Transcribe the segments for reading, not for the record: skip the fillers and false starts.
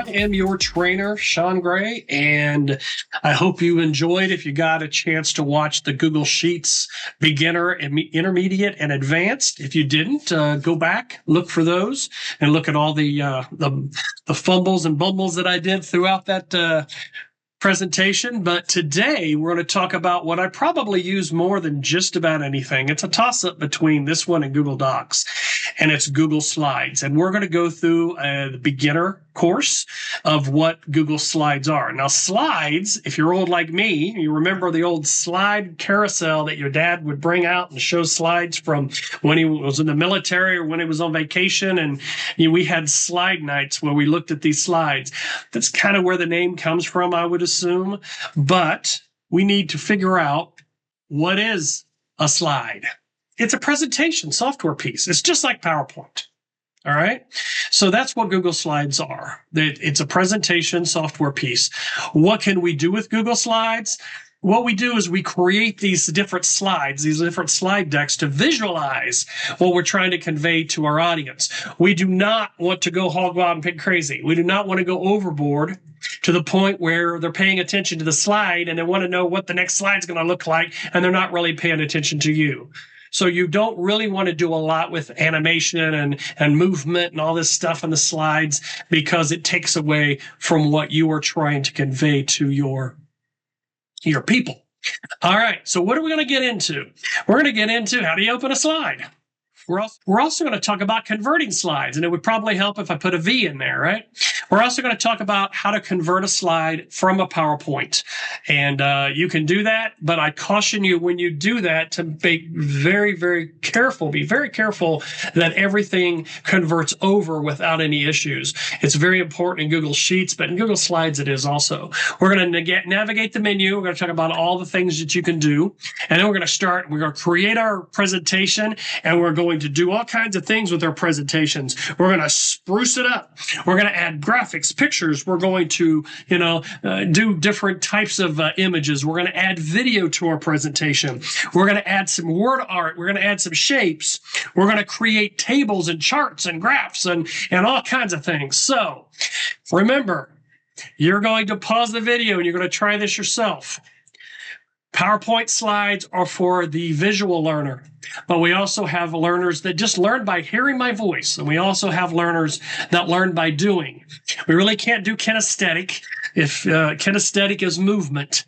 am your trainer, Sean Gray, and I hope you enjoyed. If you got a chance to watch the Google Sheets beginner, intermediate, and advanced. If you didn't, go back, look for those, and look at all the fumbles and bumbles that I did throughout that presentation. But today we're going to talk about what I probably use more than just about anything. It's a toss-up between this one and Google Docs, and it's Google Slides. And we're going to go through the beginner course of what Google Slides are. Now, slides, if you're old like me, you remember the old slide carousel that your dad would bring out and show slides from when he was in the military or when he was on vacation. And we had slide nights where we looked at these slides. That's kind of where the name comes from, I would assume. But we need to figure out, what is a slide? It's a presentation software piece. It's just like PowerPoint. All right. So that's what Google Slides are. It's a presentation software piece. What can we do with Google Slides? What we do is we create these different slides, these different slide decks to visualize what we're trying to convey to our audience. We do not want to go hog wild and pig crazy. We do not want to go overboard to the point where they're paying attention to the slide and they want to know what the next slide is going to look like, and they're not really paying attention to you. So you don't really want to do a lot with animation and movement and all this stuff in the slides, because it takes away from what you are trying to convey to your people. All right. So what are we going to get into? We're going to get into, how do you open a slide? We're also going to talk about converting slides, and it would probably help if I put a V in there, right? We're also going to talk about how to convert a slide from a PowerPoint, and you can do that, but I caution you when you do that to be very, very careful. Be very careful that everything converts over without any issues. It's very important in Google Sheets, but in Google Slides it is also. We're going to navigate the menu. We're going to talk about all the things that you can do, and then we're going to create our presentation, and we're going to do all kinds of things with our presentations. We're going to spruce it up. We're going to add graphics, pictures. We're going to, do different types of images. We're going to add video to our presentation. We're going to add some word art. We're going to add some shapes. We're going to create tables and charts and graphs and all kinds of things. So remember, you're going to pause the video and you're going to try this yourself. PowerPoint slides are for the visual learner, but we also have learners that just learn by hearing my voice, and we also have learners that learn by doing. We really can't do kinesthetic if kinesthetic is movement.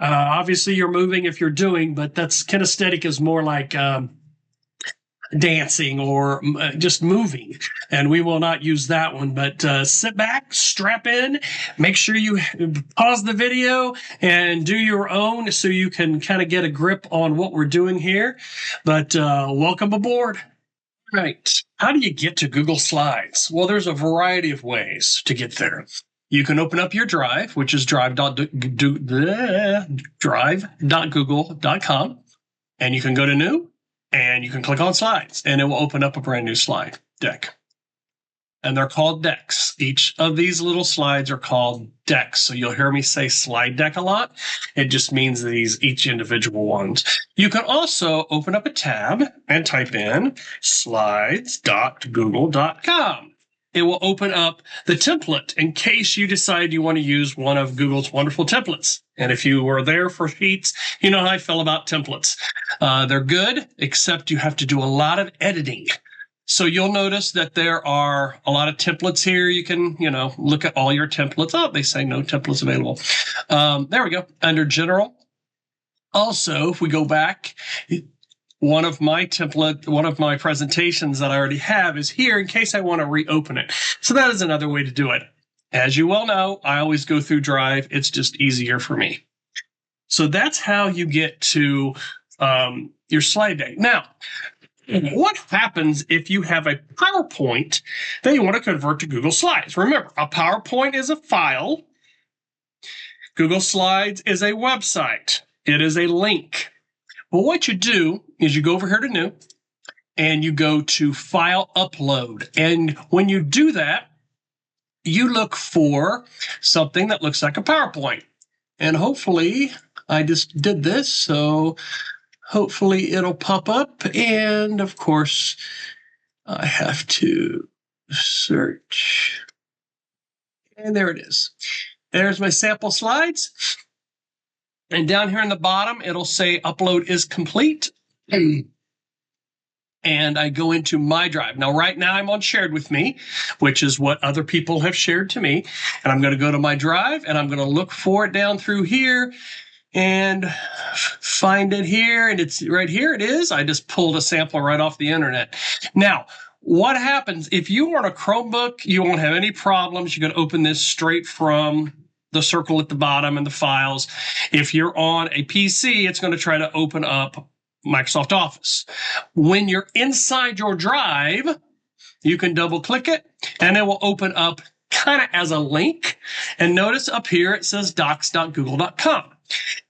Obviously, you're moving if you're doing, but kinesthetic is more like dancing or just moving, and we will not use that one. But sit back, strap in, make sure you pause the video and do your own so you can kind of get a grip on what we're doing here. But welcome aboard. Right. How do you get to Google Slides? Well, there's a variety of ways to get there. You can open up your Drive, which is drive.google.com, and you can go to New, and you can click on Slides, and it will open up a brand new slide deck. And they're called decks. Each of these little slides are called decks. So you'll hear me say slide deck a lot. It just means each individual ones. You can also open up a tab and type in slides.google.com. It will open up the template in case you decide you want to use one of Google's wonderful templates. And if you were there for Sheets, you know how I feel about templates. They're good, except you have to do a lot of editing. So you'll notice that there are a lot of templates here. You can, look at all your templates. Oh, they say no templates available. There we go. Under General. Also, if we go back, one of my presentations that I already have is here in case I want to reopen it. So that is another way to do it. As you well know, I always go through Drive. It's just easier for me. So that's how you get to your slide deck. Now, what happens if you have a PowerPoint that you want to convert to Google Slides? Remember, a PowerPoint is a file. Google Slides is a website. It is a link. Well, what you do is you go over here to New, and you go to File Upload. And when you do that, you look for something that looks like a PowerPoint. And hopefully, I just did this, so hopefully it'll pop up. And of course, I have to search. And there it is. There's my sample slides. And down here in the bottom, it'll say upload is complete. And I go into my drive. Now, right now I'm on shared with me, which is what other people have shared to me. And I'm going to go to my drive and I'm going to look for it down through here and find it here. And it's right here. It is. I just pulled a sample right off the internet. Now, what happens if you are on a Chromebook, you won't have any problems. You can open this straight from the circle at the bottom and the files. If you're on a PC, it's going to try to open up Microsoft Office. When you're inside your drive, you can double click it and it will open up kind of as a link. And notice up here, it says docs.google.com.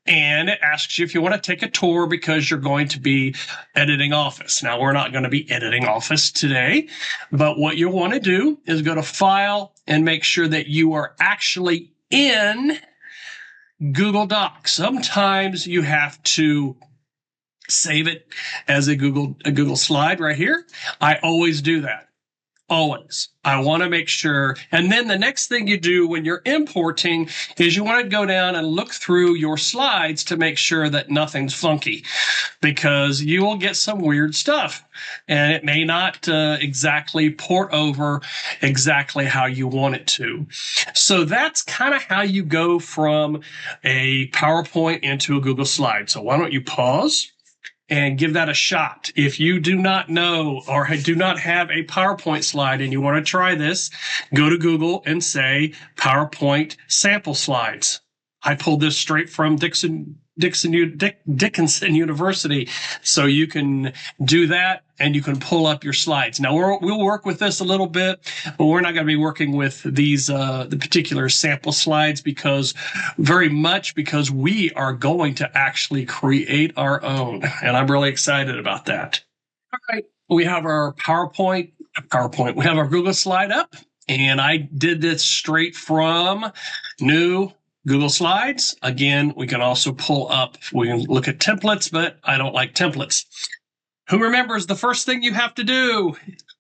And it asks you if you want to take a tour because you're going to be editing Office. Now, we're not going to be editing Office today, but what you'll want to do is go to File and make sure that you are actually in Google Docs. Sometimes you have to save it as a Google slide right here. I always do that. Always. I want to make sure. And then the next thing you do when you're importing is you want to go down and look through your slides to make sure that nothing's funky, because you will get some weird stuff and it may not exactly port over exactly how you want it to. So that's kind of how you go from a PowerPoint into a Google slide. So why don't you pause and give that a shot. If you do not know or do not have a PowerPoint slide and you want to try this, go to Google and say PowerPoint sample slides. I pulled this straight from Dickinson University. So you can do that and you can pull up your slides. Now we'll work with this a little bit, but we're not going to be working with these, the particular sample slides because we are going to actually create our own. And I'm really excited about that. All right. We have our PowerPoint. We have our Google slide up and I did this straight from new Google Slides. Again, we can also pull up, we can look at templates, but I don't like templates. Who remembers the first thing you have to do?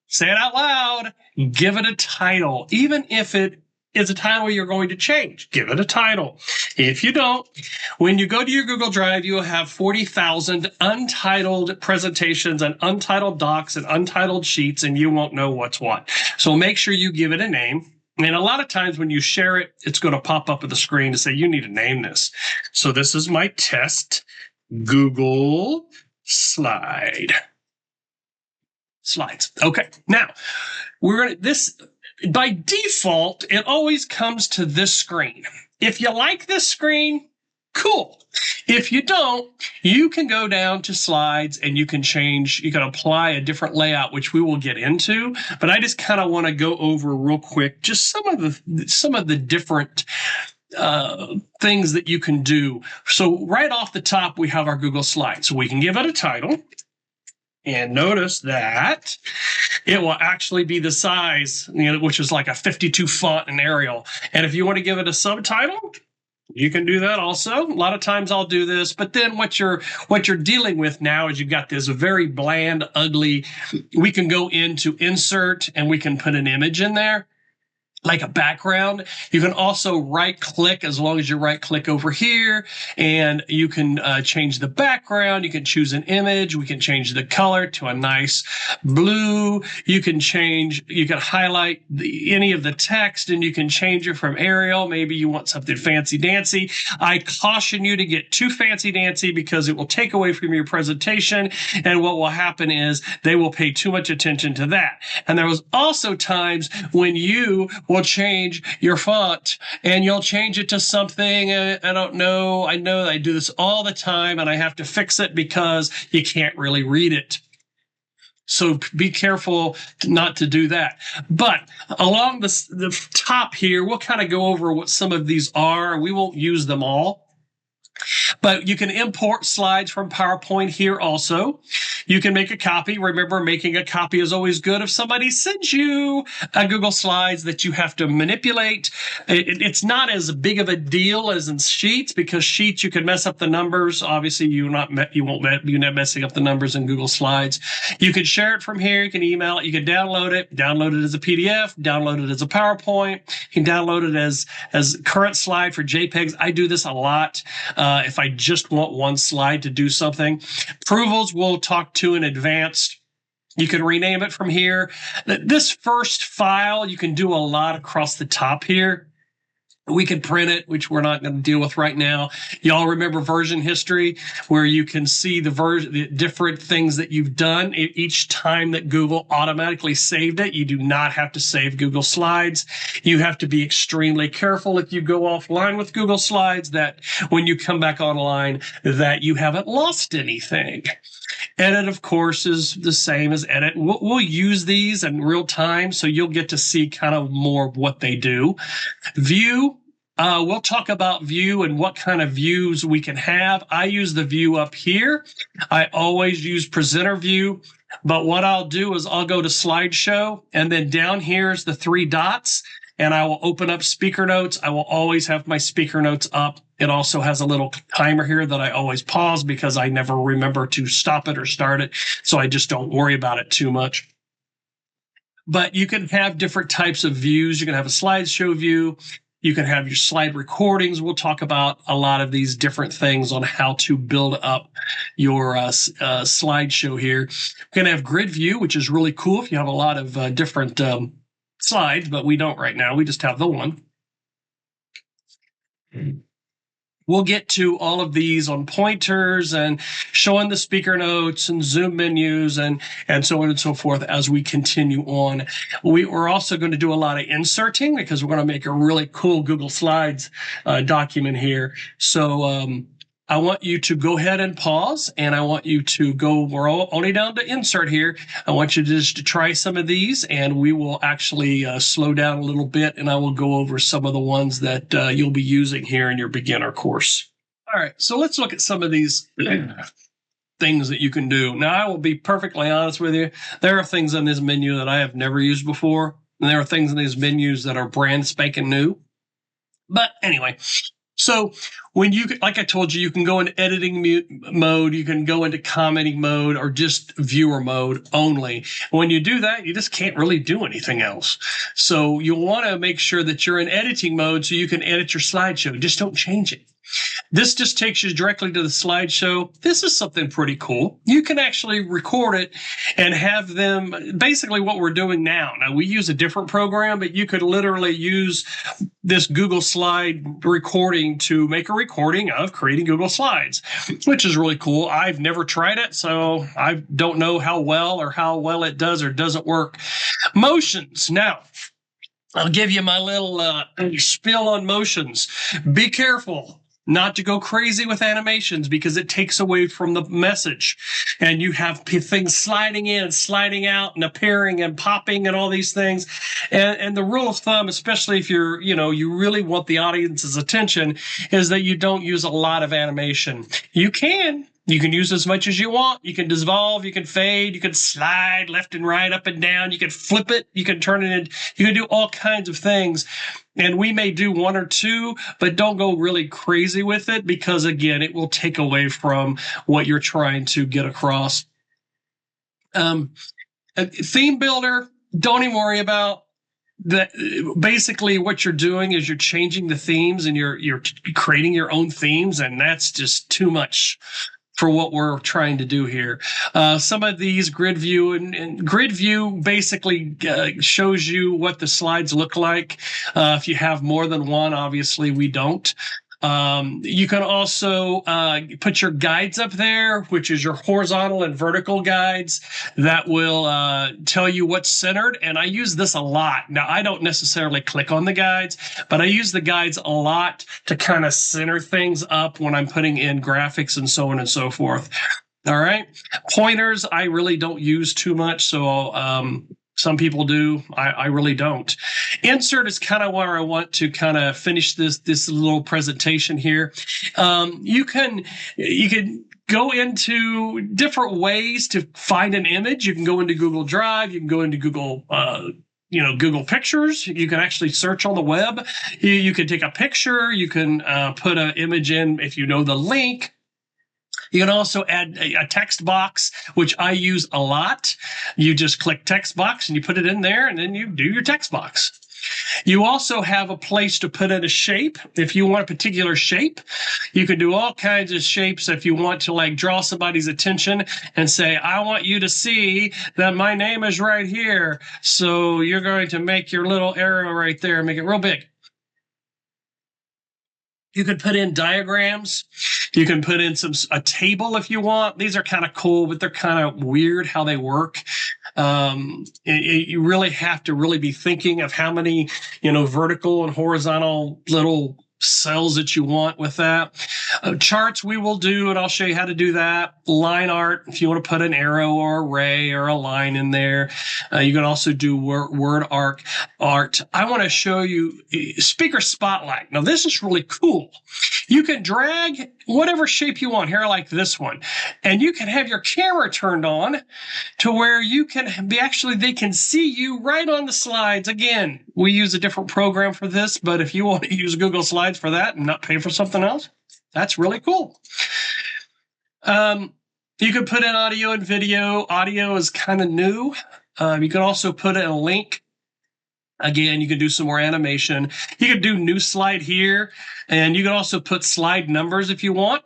Say it out loud. Give it a title. Even if it is a title you're going to change, give it a title. If you don't, when you go to your Google Drive, you will have 40,000 untitled presentations and untitled docs and untitled sheets, and you won't know what's what. So make sure you give it a name. And a lot of times when you share it, it's going to pop up at the screen to say, you need to name this. So this is my test Google slides. Okay. Now we're going to this by default. It always comes to this screen. If you like this screen, cool. If you don't, you can go down to slides and you can apply a different layout, which we will get into. But I just kind of want to go over real quick just some of the different things that you can do. So right off the top, we have our Google Slides. So we can give it a title. And notice that it will actually be the size, which is like a 52 font in Arial. And if you want to give it a subtitle, you can do that also. A lot of times I'll do this, but then what you're dealing with now is you've got this very bland, ugly. We can go into insert and we can put an image in there, like a background. You can also right click, as long as you right click over here, and you can change the background. You can choose an image. We can change the color to a nice blue. You can highlight any of the text and you can change it from Arial. Maybe you want something fancy dancy. I caution you to get too fancy dancy because it will take away from your presentation. And what will happen is they will pay too much attention to that. And there was also times when you will change your font and you'll change it to something. I don't know. I know I do this all the time and I have to fix it because you can't really read it. So be careful not to do that. But along the top here, we'll kind of go over what some of these are. We won't use them all. But you can import slides from PowerPoint here also. You can make a copy. Remember, making a copy is always good. If somebody sends you a Google Slides that you have to manipulate, it's not as big of a deal as in Sheets, because Sheets you can mess up the numbers. Obviously, you're not messing up the numbers in Google Slides. You can share it from here. You can email it. You can download it as a PDF, download it as a PowerPoint. You can download it as current slide for JPEGs. I do this a lot if I just want one slide to do something. Approvals we'll talk to in advanced. You can rename it from here. This first file, you can do a lot across the top here. We can print it, which we're not going to deal with right now. Y'all remember version history, where you can see the different things that you've done each time that Google automatically saved it. You do not have to save Google Slides. You have to be extremely careful if you go offline with Google Slides, that when you come back online, that you haven't lost anything. Edit, of course, is the same as edit. We'll use these in real time, so you'll get to see kind of more of what they do. View, we'll talk about view and what kind of views we can have. I use the view up here. I always use presenter view, but what I'll do is I'll go to slideshow, and then down here is the 3 dots, and I will open up speaker notes. I will always have my speaker notes up. It also has a little timer here that I always pause because I never remember to stop it or start it, so I just don't worry about it too much. But you can have different types of views. You can have a slideshow view. You can have your slide recordings. We'll talk about a lot of these different things on how to build up your slideshow here. You can have grid view, which is really cool if you have a lot of different slides, but we don't right now. We just have the one. We'll get to all of these on pointers and showing the speaker notes and Zoom menus and so on and so forth as we continue on. We're also going to do a lot of inserting, because we're going to make a really cool Google Slides document here. So I want you to go ahead and pause, and I want you to go, we're only down to insert here. I want you to try some of these, and we will actually slow down a little bit, and I will go over some of the ones that you'll be using here in your beginner course. All right, so let's look at some of these things that you can do. Now, I will be perfectly honest with you. There are things in this menu that I have never used before, and there are things in these menus that are brand spanking new. But anyway, so when you, like I told you, you can go into editing mode, you can go into commenting mode, or just viewer mode only. When you do that, you just can't really do anything else. So you want to make sure that you're in editing mode so you can edit your slideshow. Just don't change it. This just takes you directly to the slideshow. This is something pretty cool. You can actually record it and have them, basically what we're doing now. Now, we use a different program, but you could literally use this Google Slide recording to make a recording of creating Google Slides, which is really cool. I've never tried it, so I don't know how well it does or doesn't work. Motions. Now, I'll give you my little spiel on motions. Be careful not to go crazy with animations, because it takes away from the message. And you have things sliding in, sliding out, and appearing and popping and all these things. And the rule of thumb, especially if you're, you really want the audience's attention, is that you don't use a lot of animation. You can use as much as you want. You can dissolve, you can fade, you can slide left and right, up and down. You can flip it, you can turn it in, you can do all kinds of things. And we may do 1 or 2, but don't go really crazy with it, because again, it will take away from what you're trying to get across. A theme builder, don't even worry about that. Basically, what you're doing is you're changing the themes, and you're creating your own themes, and that's just too much for what we're trying to do here. Some of these grid view, and grid view basically shows you what the slides look like. If you have more than one, obviously we don't. You can also put your guides up there, which is your horizontal and vertical guides that will tell you what's centered. And I use this a lot. Now, I don't necessarily click on the guides, but I use the guides a lot to kind of center things up when I'm putting in graphics and so on and so forth. All right. Pointers, I really don't use too much. So some people do. I really don't. Insert is kind of where I want to kind of finish this little presentation here. You can go into different ways to find an image. You can go into Google Drive. You can go into Google, Google Pictures. You can actually search on the web. You can take a picture. You can put an image in if you know the link. You can also add a text box, which I use a lot. You just click text box and you put it in there, and then you do your text box. You also have a place to put in a shape. If you want a particular shape, you can do all kinds of shapes. If you want to like draw somebody's attention and say, I want you to see that my name is right here. So you're going to make your little arrow right there, make it real big. You could put in diagrams. You can put in a table if you want. These are kind of cool, but they're kind of weird how they work. You really have to really be thinking of how many, vertical and horizontal little cells that you want with that. Charts we will do, and I'll show you how to do that. Line art, if you want to put an arrow or a ray or a line in there. You can also do word art. I want to show you speaker spotlight. Now, this is really cool. You can drag whatever shape you want here, like this one, and you can have your camera turned on to where you can they can see you right on the slides. Again, we use a different program for this, but if you want to use Google Slides for that and not pay for something else, that's really cool. You can put in audio and video. Audio is kind of new. You can also put in a link. Again, you can do some more animation. You can do new slide here, and you can also put slide numbers if you want.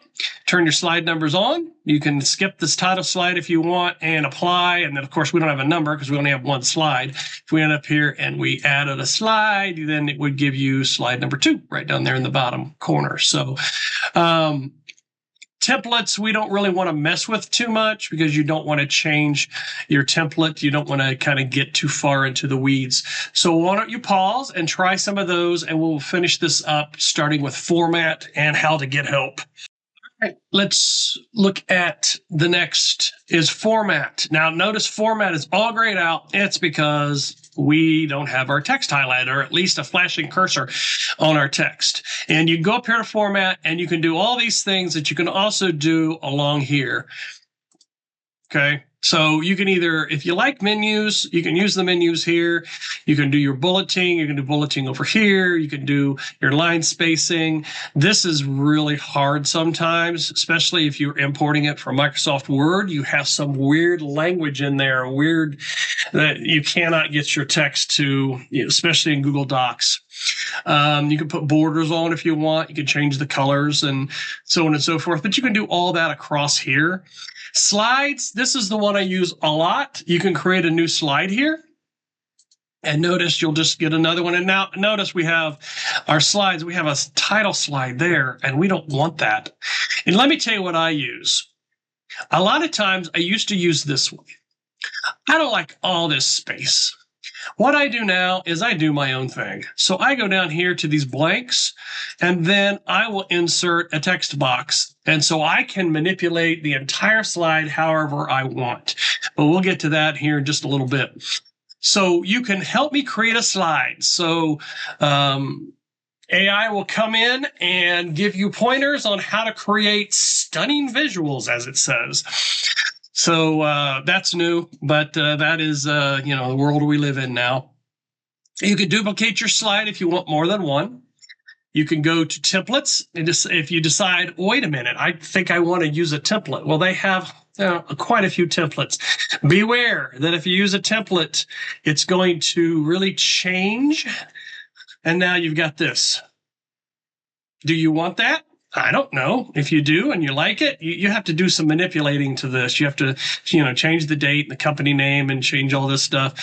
Turn your slide numbers on. You can skip this title slide if you want and apply. And then, of course, we don't have a number because we only have one slide. If we end up here and we added a slide, then it would give you slide number 2 right down there in the bottom corner. So, templates, we don't really want to mess with too much because you don't want to change your template. You don't want to kind of get too far into the weeds. So why don't you pause and try some of those, and we'll finish this up starting with format and how to get help. All right, let's look at the next is format. Now, notice format is all grayed out. It's because we don't have our text highlighted, or at least a flashing cursor on our text. And you go up here to format, and you can do all these things that you can also do along here. Okay. So you can either, if you like menus, you can use the menus here. You can do your bulleting. You can do bulleting over here. You can do your line spacing. This is really hard sometimes, especially if you're importing it from Microsoft Word. You have some weird language in there, weird that you cannot get your text to, especially in Google Docs. You can put borders on if you want. You can change the colors and so on and so forth. But you can do all that across here. Slides, this is the one I use a lot. You can create a new slide here. And notice you'll just get another one. And now notice we have our slides. We have a title slide there, and we don't want that. And let me tell you what I use. A lot of times I used to use this one. I don't like all this space. What I do now is I do my own thing. So I go down here to these blanks, and then I will insert a text box. And so I can manipulate the entire slide however I want. But we'll get to that here in just a little bit. So you can help me create a slide. So AI will come in and give you pointers on how to create stunning visuals, as it says. So that's new, but that is, the world we live in now. You can duplicate your slide if you want more than one. You can go to templates, and if you decide, wait a minute, I think I want to use a template. Well, they have quite a few templates. Beware that if you use a template, it's going to really change. And now you've got this. Do you want that? I don't know. If you do and you like it, you have to do some manipulating to this. You have to, change the date and the company name and change all this stuff.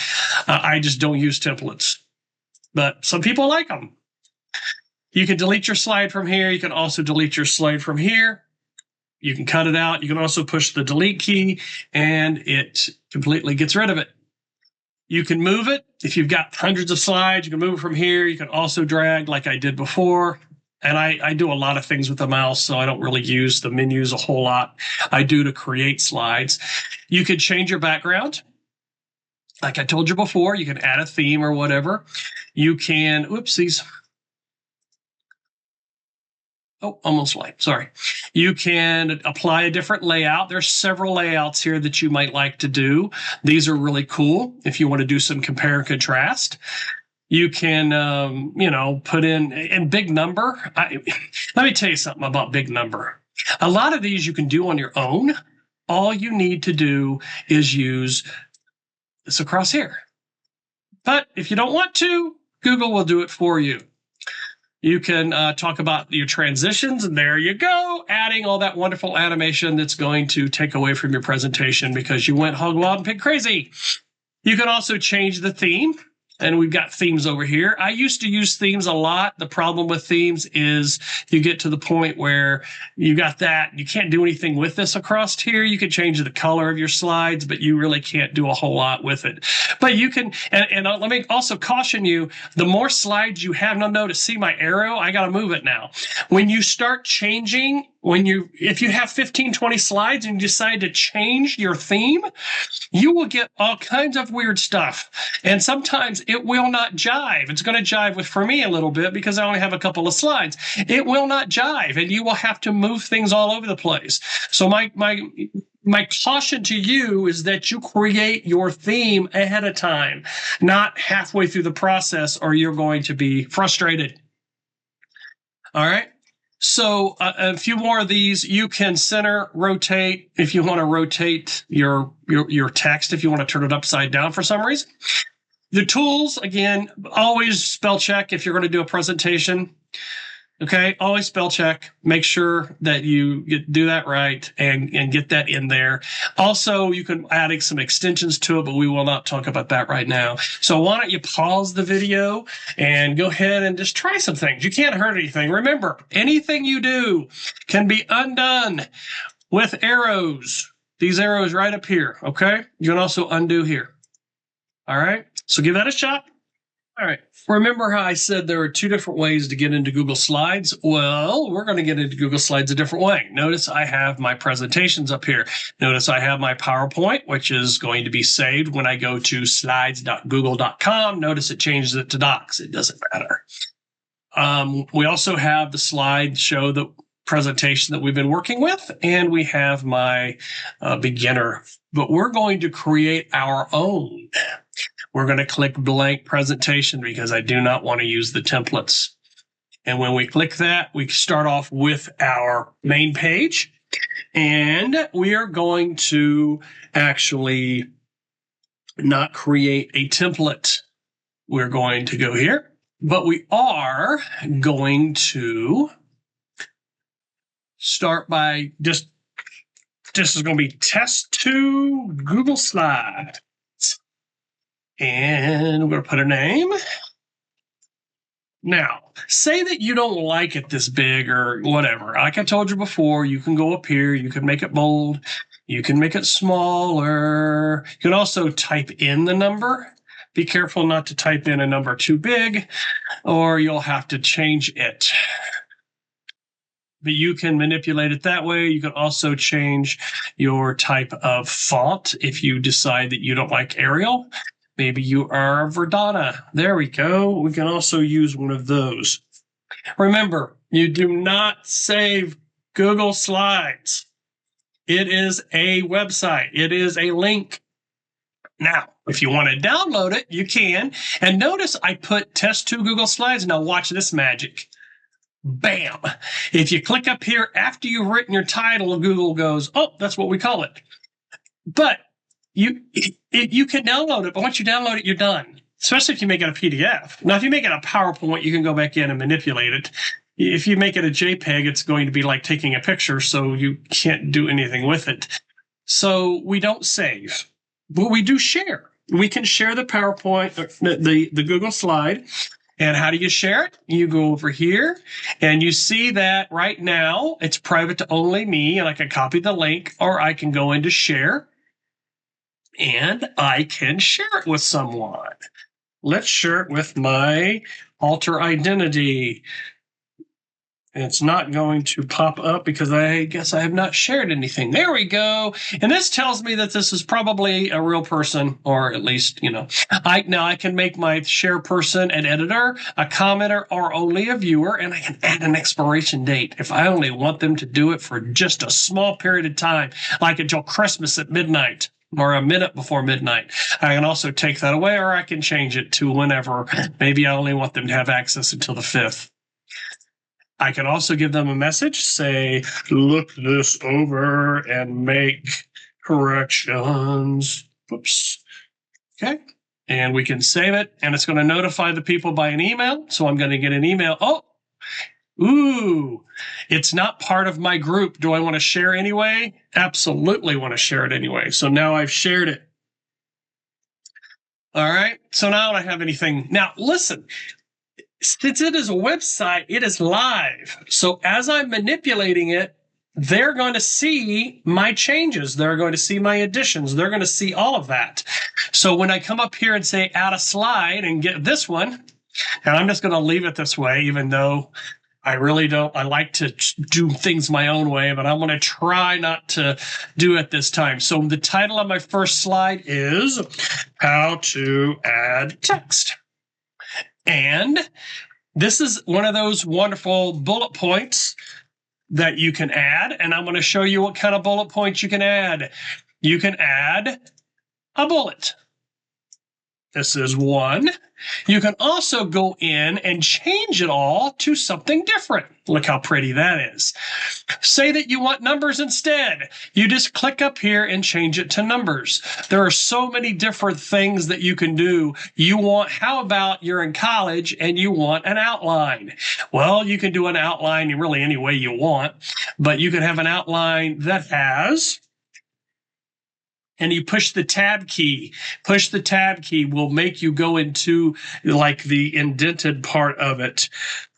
I just don't use templates, but some people like them. You can delete your slide from here. You can also delete your slide from here. You can cut it out. You can also push the delete key, and it completely gets rid of it. You can move it. If you've got hundreds of slides, you can move it from here. You can also drag like I did before. And I do a lot of things with the mouse, so I don't really use the menus a whole lot. I do to create slides. You could change your background. Like I told you before, you can add a theme or whatever. You can, oopsies. Oh, almost white. Sorry. You can apply a different layout. There's several layouts here that you might like to do. These are really cool if you want to do some compare and contrast. You can, put in big number. Let me tell you something about big number. A lot of these you can do on your own. All you need to do is use this across here. But if you don't want to, Google will do it for you. You can talk about your transitions, and there you go, adding all that wonderful animation that's going to take away from your presentation because you went hog wild and pig crazy. You can also change the theme. And we've got themes over here. I used to use themes a lot. The problem with themes is you get to the point where you got that. You can't do anything with this across here. You can change the color of your slides, but you really can't do a whole lot with it. But you can, and let me also caution you, the more slides you have, now notice, see my arrow? I got to move it now. When you start changing, if you have 15, 20 slides and you decide to change your theme, you will get all kinds of weird stuff. And sometimes it will not jive. It's going to jive with, for me, a little bit because I only have a couple of slides. It will not jive, and you will have to move things all over the place. So my caution to you is that you create your theme ahead of time, not halfway through the process, or you're going to be frustrated. All right. So a few more of these. You can center, rotate if you want to rotate your text, if you want to turn it upside down for some reason. The tools, again, always spell check if you're going to do a presentation. Okay, always spell check. Make sure that you do that right and get that in there. Also, you can add some extensions to it, but we will not talk about that right now. So why don't you pause the video and go ahead and just try some things. You can't hurt anything. Remember, anything you do can be undone with arrows. These arrows right up here, okay? You can also undo here. All right, so give that a shot. All right. Remember how I said there are two different ways to get into Google Slides? Well, we're going to get into Google Slides a different way. Notice I have my presentations up here. Notice I have my PowerPoint, which is going to be saved when I go to slides.google.com. Notice it changes it to Docs. It doesn't matter. We also have the slideshow, the presentation that we've been working with, and we have my beginner. But we're going to create our own. We're going to click blank presentation because I do not want to use the templates. And when we click that, we start off with our main page. And we are going to actually not create a template. We're going to go here, but we are going to start by this is going to be test 2 Google Slides. And we're going to put a name. Now, say that you don't like it this big or whatever. Like I told you before, you can go up here. You can make it bold. You can make it smaller. You can also type in the number. Be careful not to type in a number too big, or you'll have to change it. But you can manipulate it that way. You can also change your type of font if you decide that you don't like Arial. Maybe you are Verdana. There we go. We can also use one of those. Remember, you do not save Google Slides. It is a website. It is a link. Now, if you want to download it, you can. And notice I put test 2 Google Slides. Now watch this magic. Bam. If you click up here after you've written your title, Google goes, oh, that's what we call it. But you can download it, but once you download it, you're done, especially if you make it a PDF. Now, if you make it a PowerPoint, you can go back in and manipulate it. If you make it a JPEG, it's going to be like taking a picture, so you can't do anything with it. So we don't save, but we do share. We can share the PowerPoint, the Google slide. And how do you share it? You go over here, and you see that right now it's private to only me, and I can copy the link, or I can go into share. And I can share it with someone. Let's share it with my alter identity. It's not going to pop up because I guess I have not shared anything. There we go. And this tells me that this is probably a real person, or at least, now I can make my share person an editor, a commenter, or only a viewer, and I can add an expiration date if I only want them to do it for just a small period of time, like until Christmas at midnight or a minute before midnight. I can also take that away, or I can change it to whenever. Maybe I only want them to have access until the 5th. I can also give them a message, say, look this over and make corrections. Oops. Okay. And we can save it, and it's going to notify the people by an email. So I'm going to get an email. It's not part of my group. Do I want to share anyway? Absolutely want to share it anyway. So now I've shared it. All right. So now I don't have anything. Now, listen. Since it is a website, it is live. So as I'm manipulating it, they're going to see my changes. They're going to see my additions. They're going to see all of that. So when I come up here and say add a slide and get this one, and I'm just going to leave it this way, even though I really don't, I like to do things my own way, but I'm going to try not to do it this time. So the title of my first slide is How to Add Text. And this is one of those wonderful bullet points that you can add. And I'm going to show you what kind of bullet points you can add. You can add a bullet. This is one. You can also go in and change it all to something different. Look how pretty that is. Say that you want numbers instead. You just click up here and change it to numbers. There are so many different things that you can do. How about you're in college and you want an outline? Well, you can do an outline really any way you want, but you can have an outline that has, and you push the tab key. Push the tab key will make you go into like the indented part of it,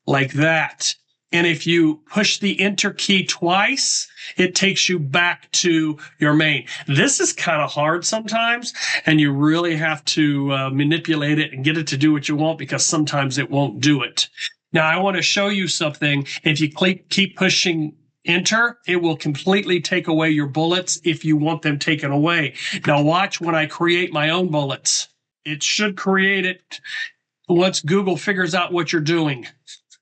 like that. And if you push the enter key twice, it takes you back to your main. This is kind of hard sometimes, and you really have to manipulate it and get it to do what you want, because sometimes it won't do it. Now, I want to show you something. If you keep pushing enter, it will completely take away your bullets if you want them taken away. Now watch when I create my own bullets. It should create it once Google figures out what you're doing.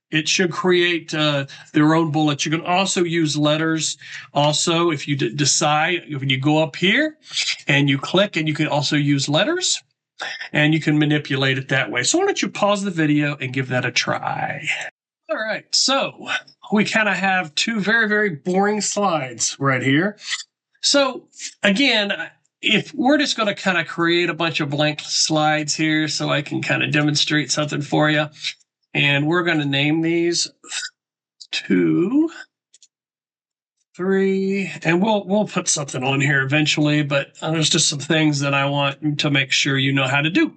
It should create their own bullets. You can also use letters. Also, if you decide, when you go up here and you click, and you can also use letters, and you can manipulate it that way. So why don't you pause the video and give that a try. All right, so we kind of have two very, very boring slides right here. So again, if we're just going to kind of create a bunch of blank slides here so I can kind of demonstrate something for you. And we're going to name these 2, 3, and we'll put something on here eventually, but there's just some things that I want to make sure you know how to do.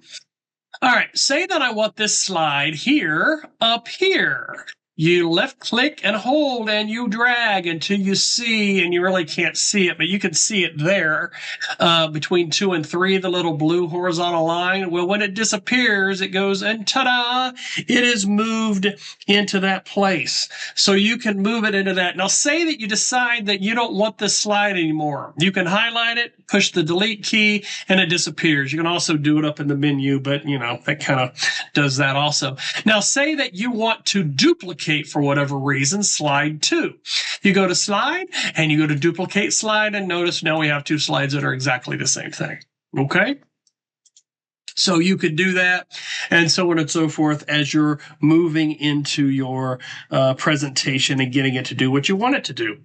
All right, say that I want this slide here, up here. You left click and hold and you drag until you see, and you really can't see it, but you can see it there between 2 and 3, the little blue horizontal line. Well, when it disappears, it goes and ta-da, it is moved into that place. So you can move it into that. Now say that you decide that you don't want this slide anymore. You can highlight it, push the delete key, and it disappears. You can also do it up in the menu, but that kind of does that also. Now say that you want to duplicate, for whatever reason, slide 2. You go to slide and you go to duplicate slide, and notice now we have 2 slides that are exactly the same thing. Okay? So you could do that, and so on and so forth, as you're moving into your presentation and getting it to do what you want it to do.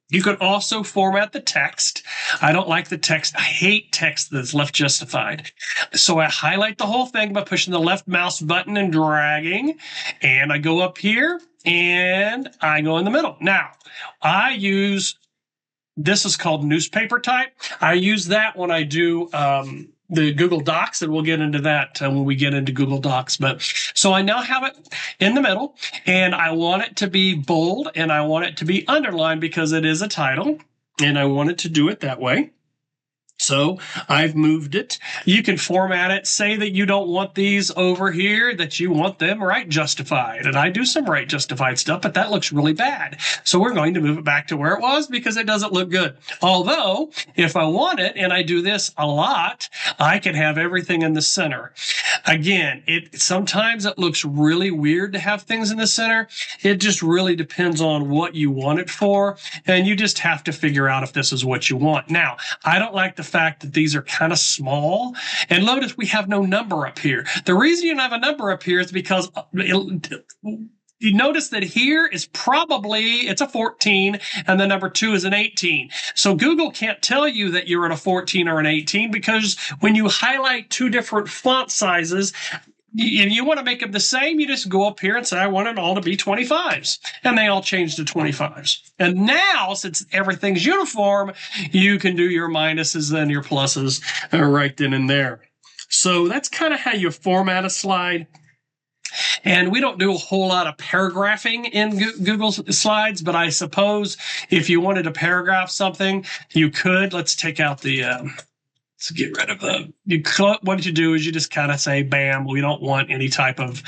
You could also format the text. I don't like the text. I hate text that's left justified. So I highlight the whole thing by pushing the left mouse button and dragging, and I go up here and I go in the middle. Now, I use, this is called newspaper type. I use that when I do the Google Docs, and we'll get into that when we get into Google Docs. But so I now have it in the middle, and I want it to be bold, and I want it to be underlined because it is a title, and I want it to do it that way. So I've moved it. You can format it. Say that you don't want these over here, that you want them right justified. And I do some right justified stuff, but that looks really bad. So we're going to move it back to where it was because it doesn't look good. Although, if I want it, and I do this a lot, I can have everything in the center. Again, sometimes it looks really weird to have things in the center. It just really depends on what you want it for. And you just have to figure out if this is what you want. Now, I don't like the fact that these are kind of small. And notice we have no number up here. The reason you don't have a number up here is because you notice that here is it's a 14 and the number 2 is an 18. So Google can't tell you that you're at a 14 or an 18 because when you highlight two different font sizes, if you want to make them the same, you just go up here and say, I want it all to be 25s. And they all change to 25s. And now, since everything's uniform, you can do your minuses and your pluses right then and there. So that's kind of how you format a slide. And we don't do a whole lot of paragraphing in Google Slides, but I suppose if you wanted to paragraph something, you could. Let's take out the... Let's get rid of them. What you do is you just kind of say, bam, we don't want any type of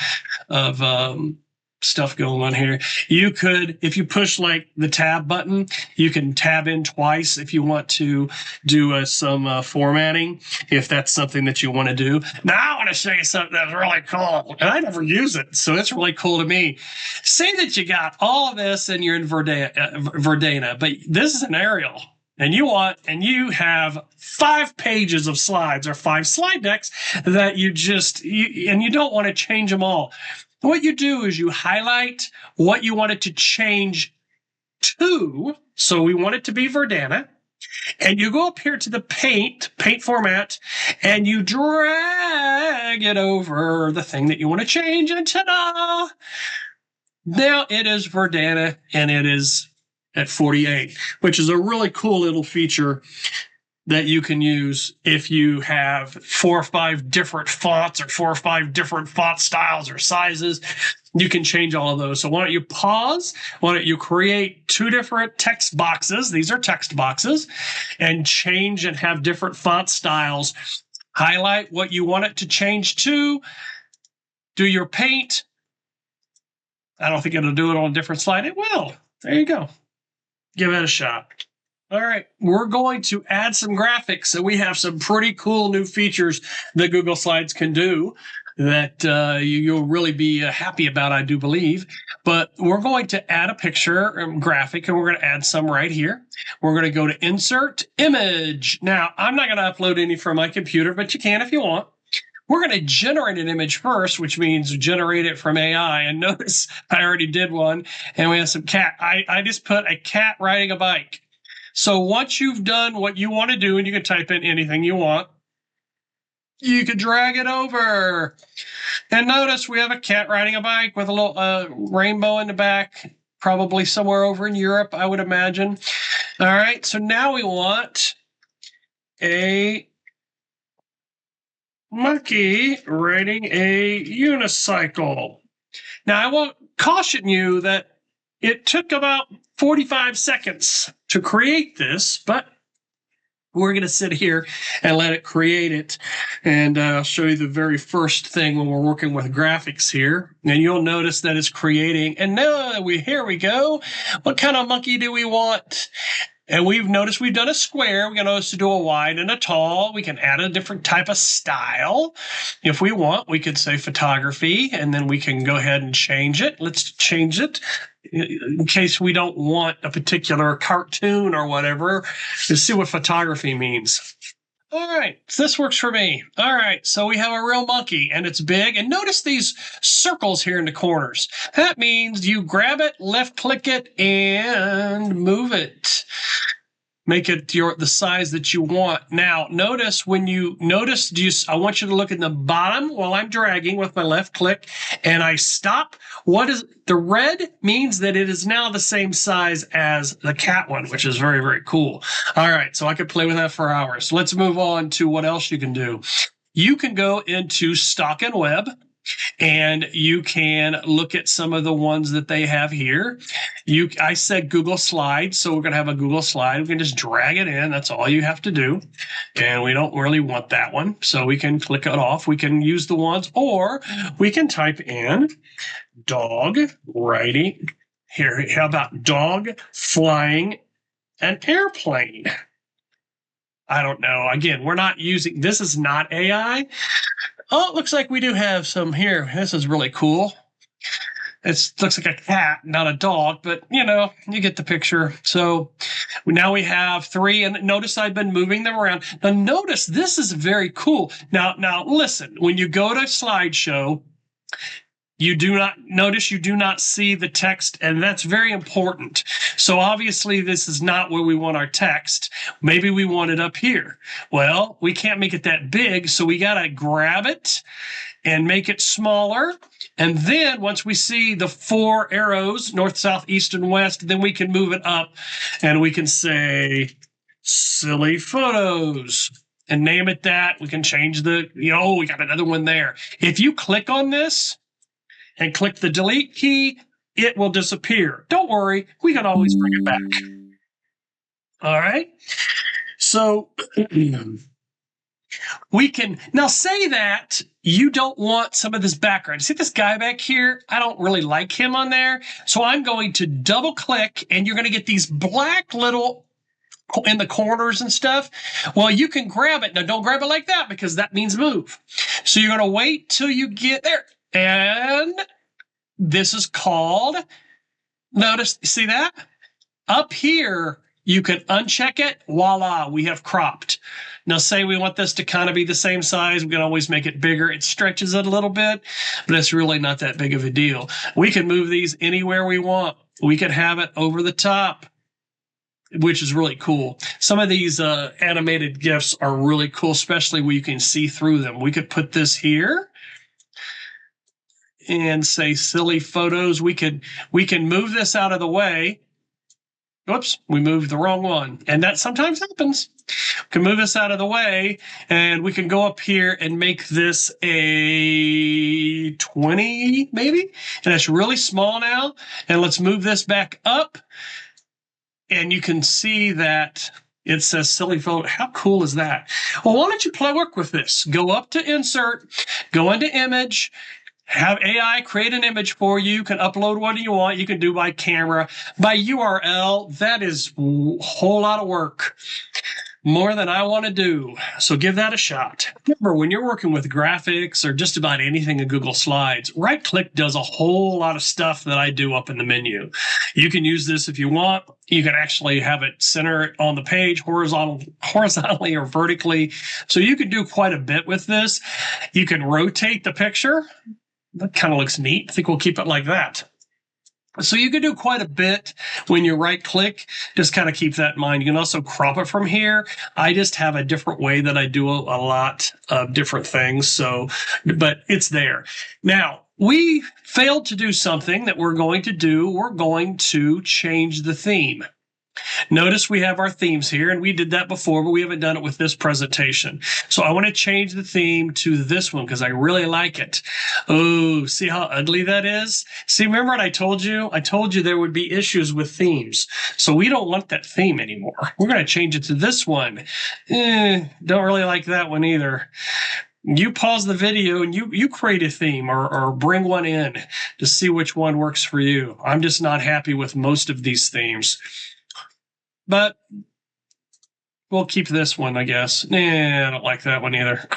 stuff going on here. You could, if you push like the tab button, you can tab in twice if you want to do some formatting, if that's something that you want to do. Now I want to show you something that's really cool, and I never use it, so it's really cool to me. Say that you got all of this and you're in Verdana, but this is an aerial. And you have 5 pages of slides or 5 slide decks that and you don't want to change them all. What you do is you highlight what you want it to change to. So we want it to be Verdana. And you go up here to the paint format, and you drag it over the thing that you want to change, and ta-da! Now it is Verdana, and it is at 48, which is a really cool little feature that you can use if you have 4 or 5 different fonts or 4 or 5 different font styles or sizes. You can change all of those. So why don't you pause? Why don't you create 2 different text boxes? These are text boxes, and change and have different font styles. Highlight what you want it to change to. Do your paint. I don't think it'll do it on a different slide. It will. There you go. Give it a shot. All right, we're going to add some graphics. So we have some pretty cool new features that Google Slides can do that you'll really be happy about, I do believe. But we're going to add a picture graphic, and we're going to add some right here. We're going to go to Insert Image. Now, I'm not going to upload any from my computer, but you can if you want. We're going to generate an image first, which means generate it from AI. And notice I already did one, and we have some cat. I just put a cat riding a bike. So once you've done what you want to do, and you can type in anything you want, you can drag it over. And notice we have a cat riding a bike with a little rainbow in the back, probably somewhere over in Europe, I would imagine. All right, so now we want a monkey riding a unicycle. Now, I won't caution you that it took about 45 seconds to create this, but we're going to sit here and let it create it. And I'll show you the very first thing when we're working with graphics here. And you'll notice that it's creating. And now here we go. What kind of monkey do we want? And we've noticed we've done a square. We can also do a wide and a tall. We can add a different type of style. If we want, we could say photography, and then we can go ahead and change it. Let's change it in case we don't want a particular cartoon or whatever. Let's see what photography means. All right, so this works for me. All right, so we have a real monkey, and it's big. And notice these circles here in the corners. That means you grab it, left-click it, and move it. Make it the size that you want. Now, notice I want you to look at the bottom while I'm dragging with my left click, and I stop. The red means that it is now the same size as the cat one, which is very, very cool. All right, so I could play with that for hours. Let's move on to what else you can do. You can go into Stock and Web, and you can look at some of the ones that they have here. I said Google Slides, so we're going to have a Google slide. We can just drag it in. That's all you have to do. And we don't really want that one, so we can click it off. We can use the ones, or we can type in dog riding. Here, how about dog flying an airplane? I don't know. Again, we're not using, this is not AI. Oh, it looks like we do have some here. This is really cool. It looks like a cat, not a dog, but you know, you get the picture. So now we have 3, and notice I've been moving them around. Now notice this is very cool. Now listen, when you go to slideshow, you do not see the text, and that's very important. So obviously this is not where we want our text. Maybe we want it up here. Well, we can't make it that big, so we got to grab it and make it smaller. And then once we see the 4 arrows, north, south, east, and west, then we can move it up and we can say silly photos and name it that. We can change we got another one there. If you click on this and click the delete key, it will disappear. Don't worry, we can always bring it back. All right. So we can now say that you don't want some of this background. See this guy back here? I don't really like him on there. So I'm going to double click, and you're going to get these black little in the corners and stuff. Well, you can grab it. Now don't grab it like that, because that means move. So you're going to wait till you get there. And this is called, notice, see that? Up here, you can uncheck it. Voila, we have cropped. Now say we want this to kind of be the same size. We can always make it bigger. It stretches it a little bit, but it's really not that big of a deal. We can move these anywhere we want. We can have it over the top, which is really cool. Some of these animated GIFs are really cool, especially where you can see through them. We could put this here and say silly photos. We can move this out of the way. Whoops, we moved the wrong one. And that sometimes happens. We can move this out of the way, and we can go up here and make this a 20 maybe. And it's really small now. And let's move this back up. And you can see that it says silly photo. How cool is that? Well, why don't you work with this? Go up to insert, go into image, have AI create an image for you. You can upload what you want. You can do by camera, by URL. That is a whole lot of work. More than I want to do. So give that a shot. Remember, when you're working with graphics or just about anything in Google Slides, right-click does a whole lot of stuff that I do up in the menu. You can use this if you want. You can actually have it center on the page horizontally or vertically. So you can do quite a bit with this. You can rotate the picture. That kind of looks neat. I think we'll keep it like that. So you can do quite a bit when you right click. Just kind of keep that in mind. You can also crop it from here. I just have a different way that I do a lot of different things. So, but it's there. Now, we failed to do something that we're going to do. We're going to change the theme. Notice we have our themes here, and we did that before, but we haven't done it with this presentation. So I want to change the theme to this one because I really like it. Oh, see how ugly that is? See, remember what I told you? I told you there would be issues with themes. So we don't want that theme anymore. We're going to change it to this one. Don't really like that one either. You pause the video and you create a theme or bring one in to see which one works for you. I'm just not happy with most of these themes. But we'll keep this one, I guess. I don't like that one either.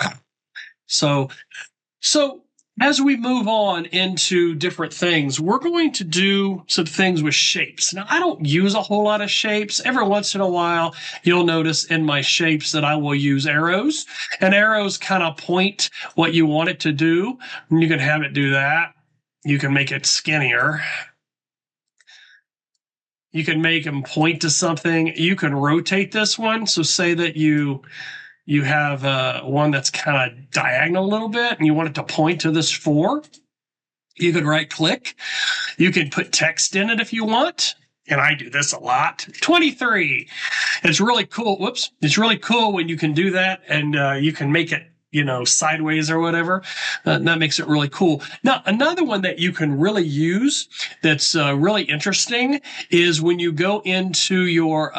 So as we move on into different things, we're going to do some things with shapes. Now, I don't use a whole lot of shapes. Every once in a while, you'll notice in my shapes that I will use arrows. And arrows kind of point what you want it to do. And you can have it do that. You can make it skinnier. You can make them point to something. You can rotate this one. So say that you have one that's kind of diagonal a little bit and you want it to point to this 4. You can right click. You can put text in it if you want. And I do this a lot. 23. It's really cool. Whoops. It's really cool when you can do that and you can make it sideways or whatever. That makes it really cool. Now, another one that you can really use that's really interesting is when you go into your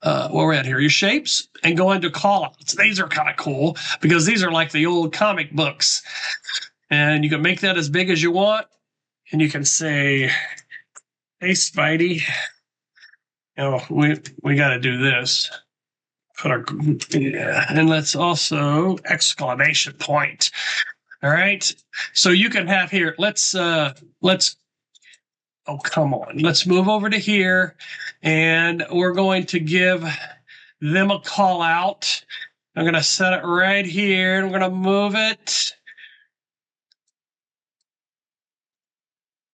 where we're at here, your shapes, and go into callouts. These are kind of cool because these are like the old comic books, and you can make that as big as you want, and you can say, "Hey, Spidey, we got to do this." Put our and let's also exclamation point. All right, so you can have here. Let's. Oh, come on. Let's move over to here, and we're going to give them a call out. I'm going to set it right here, and we're going to move it.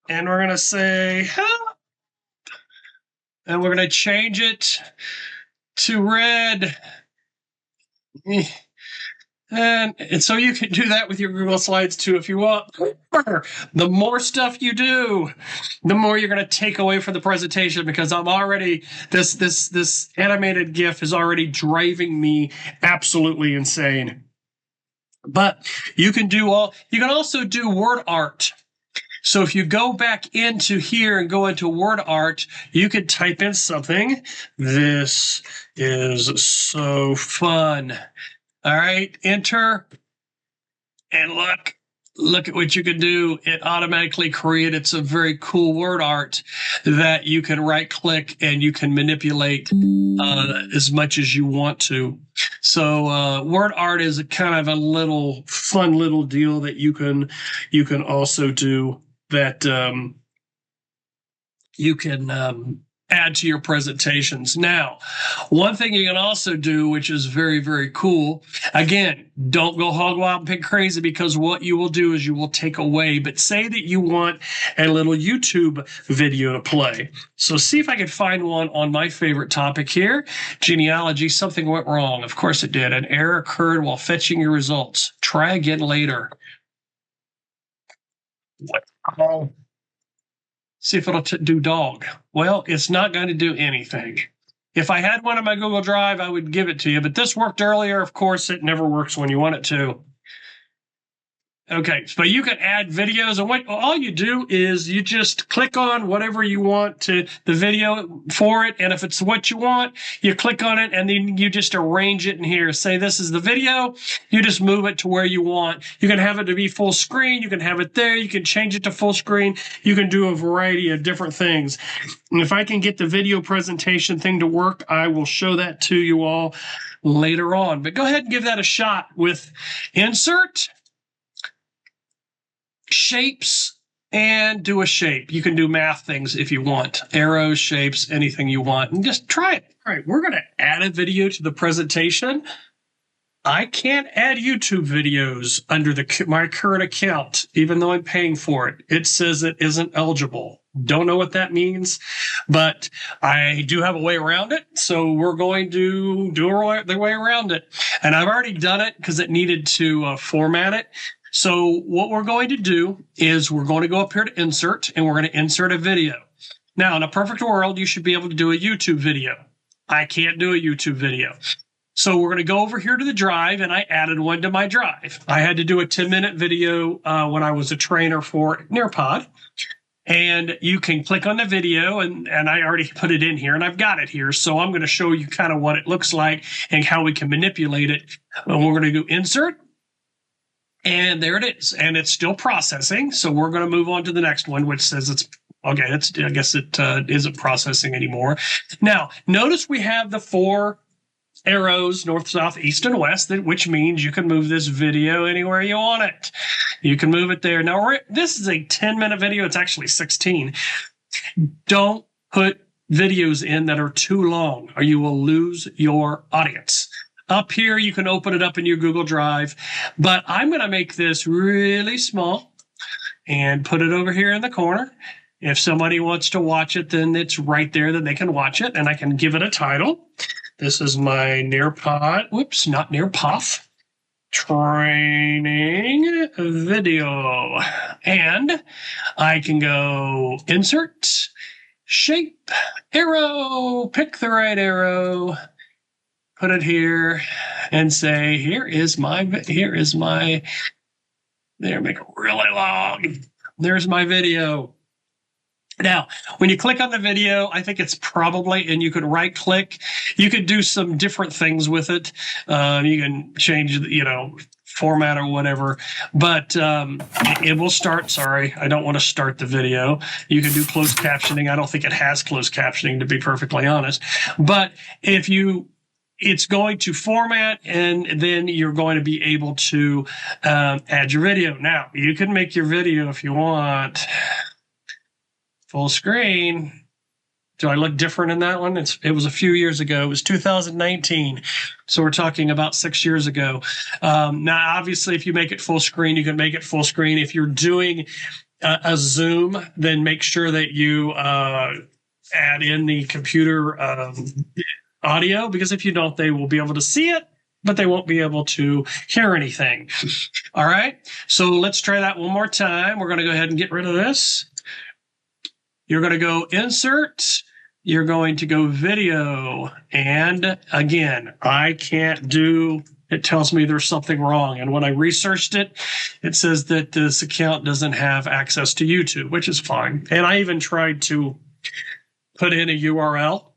And we're going to say, help. And we're going to change it to red. And so you can do that with your Google Slides too if you want. The more stuff you do, the more you're going to take away from the presentation, because I'm already this animated GIF is already driving me absolutely insane. But you can also do word art. So if you go back into here and go into word art, you could type in something. This is so fun. All right, enter, and look at what you can do. It automatically created some very cool word art that you can right click and you can manipulate as much as you want to. So word art is a kind of a fun little deal that you can also do that you can add to your presentations. Now, one thing you can also do, which is very, very cool, again, don't go hog wild and pick crazy, because what you will do is you will take away, but say that you want a little YouTube video to play. So see if I can find one on my favorite topic here, genealogy. Something went wrong. Of course it did. An error occurred while fetching your results. Try again later. What? See if it'll do dog. Well, it's not going to do anything. If I had one on my Google Drive, I would give it to you. But this worked earlier. Of course, it never works when you want it to. Okay, but you can add videos, and all you do is you just click on whatever you want to the video for it, and if it's what you want, you click on it, and then you just arrange it in here. Say this is the video, you just move it to where you want. You can have it to be full screen, you can have it there, you can change it to full screen, you can do a variety of different things. And if I can get the video presentation thing to work, I will show that to you all later on. But go ahead and give that a shot with insert, shapes, and do a shape. You can do math things if you want. Arrows, shapes, anything you want. And just try it. All right, we're going to add a video to the presentation. I can't add YouTube videos under my current account, even though I'm paying for it. It says it isn't eligible. Don't know what that means, but I do have a way around it. So we're going to do the way around it. And I've already done it because it needed to format it. So what we're going to do is we're going to go up here to insert, and we're going to insert a video. Now, in a perfect world, you should be able to do a YouTube video. I can't do a YouTube video. So we're going to go over here to the drive, and I added one to my drive. I had to do a 10-minute video when I was a trainer for Nearpod. And you can click on the video, and I already put it in here, and I've got it here. So I'm going to show you kind of what it looks like and how we can manipulate it. And we're going to do insert. And there it is. And it's still processing. So we're going to move on to the next one, which says it's okay. I guess it isn't processing anymore. Now, notice we have the 4 arrows, north, south, east, and west, which means you can move this video anywhere you want it. You can move it there. Now, this is a 10-minute video. It's actually 16. Don't put videos in that are too long, or you will lose your audience. Up here, you can open it up in your Google Drive, but I'm going to make this really small and put it over here in the corner. If somebody wants to watch it, then it's right there that they can watch it, and I can give it a title. This is my Nearpod, not Nearpuff, training video. And I can go insert, shape, arrow, pick the right arrow, put it here and say, there, make it really long. There's my video. Now, when you click on the video, I think it's probably, and you could right click, you could do some different things with it. You can change, format or whatever, but it will start. Sorry, I don't want to start the video. You can do closed captioning. I don't think it has closed captioning, to be perfectly honest. But it's going to format, and then you're going to be able to add your video. Now, you can make your video if you want full screen. Do I look different in that one? It was a few years ago. It was 2019. So we're talking about 6 years ago. Now, obviously, if you make it full screen, you can make it full screen. If you're doing a Zoom, then make sure that you add in the computer audio, because if you don't, they will be able to see it, but they won't be able to hear anything. All right. So let's try that one more time. We're going to go ahead and get rid of this. You're going to go insert. You're going to go video. And again, I can't do, it tells me there's something wrong. And when I researched it, it says that this account doesn't have access to YouTube, which is fine. And I even tried to put in a URL,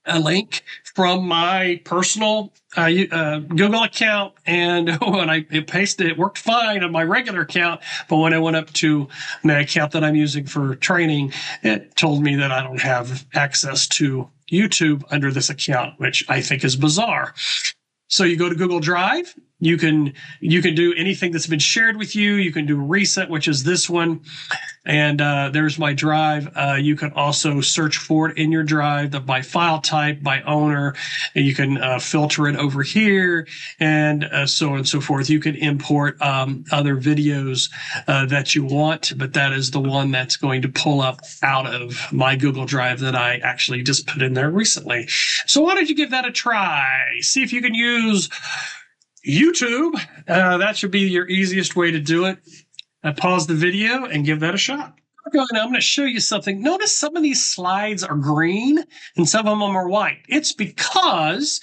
a link from my personal Google account, and when I pasted it worked fine on my regular account, but when I went up to my account that I'm using for training, it told me that I don't have access to YouTube under this account, which I think is bizarre. So you go to Google Drive. You can do anything that's been shared with you. You can do reset, which is this one. And there's my drive. You can also search for it in your drive by file type, by owner. And you can filter it over here, and so on and so forth. You can import other videos that you want, but that is the one that's going to pull up out of my Google Drive that I actually just put in there recently. So why don't you give that a try? See if you can use YouTube. That should be your easiest way to do it. Pause the video and give that a shot. Okay, now I'm going to show you something. Notice some of these slides are green and some of them are white. It's because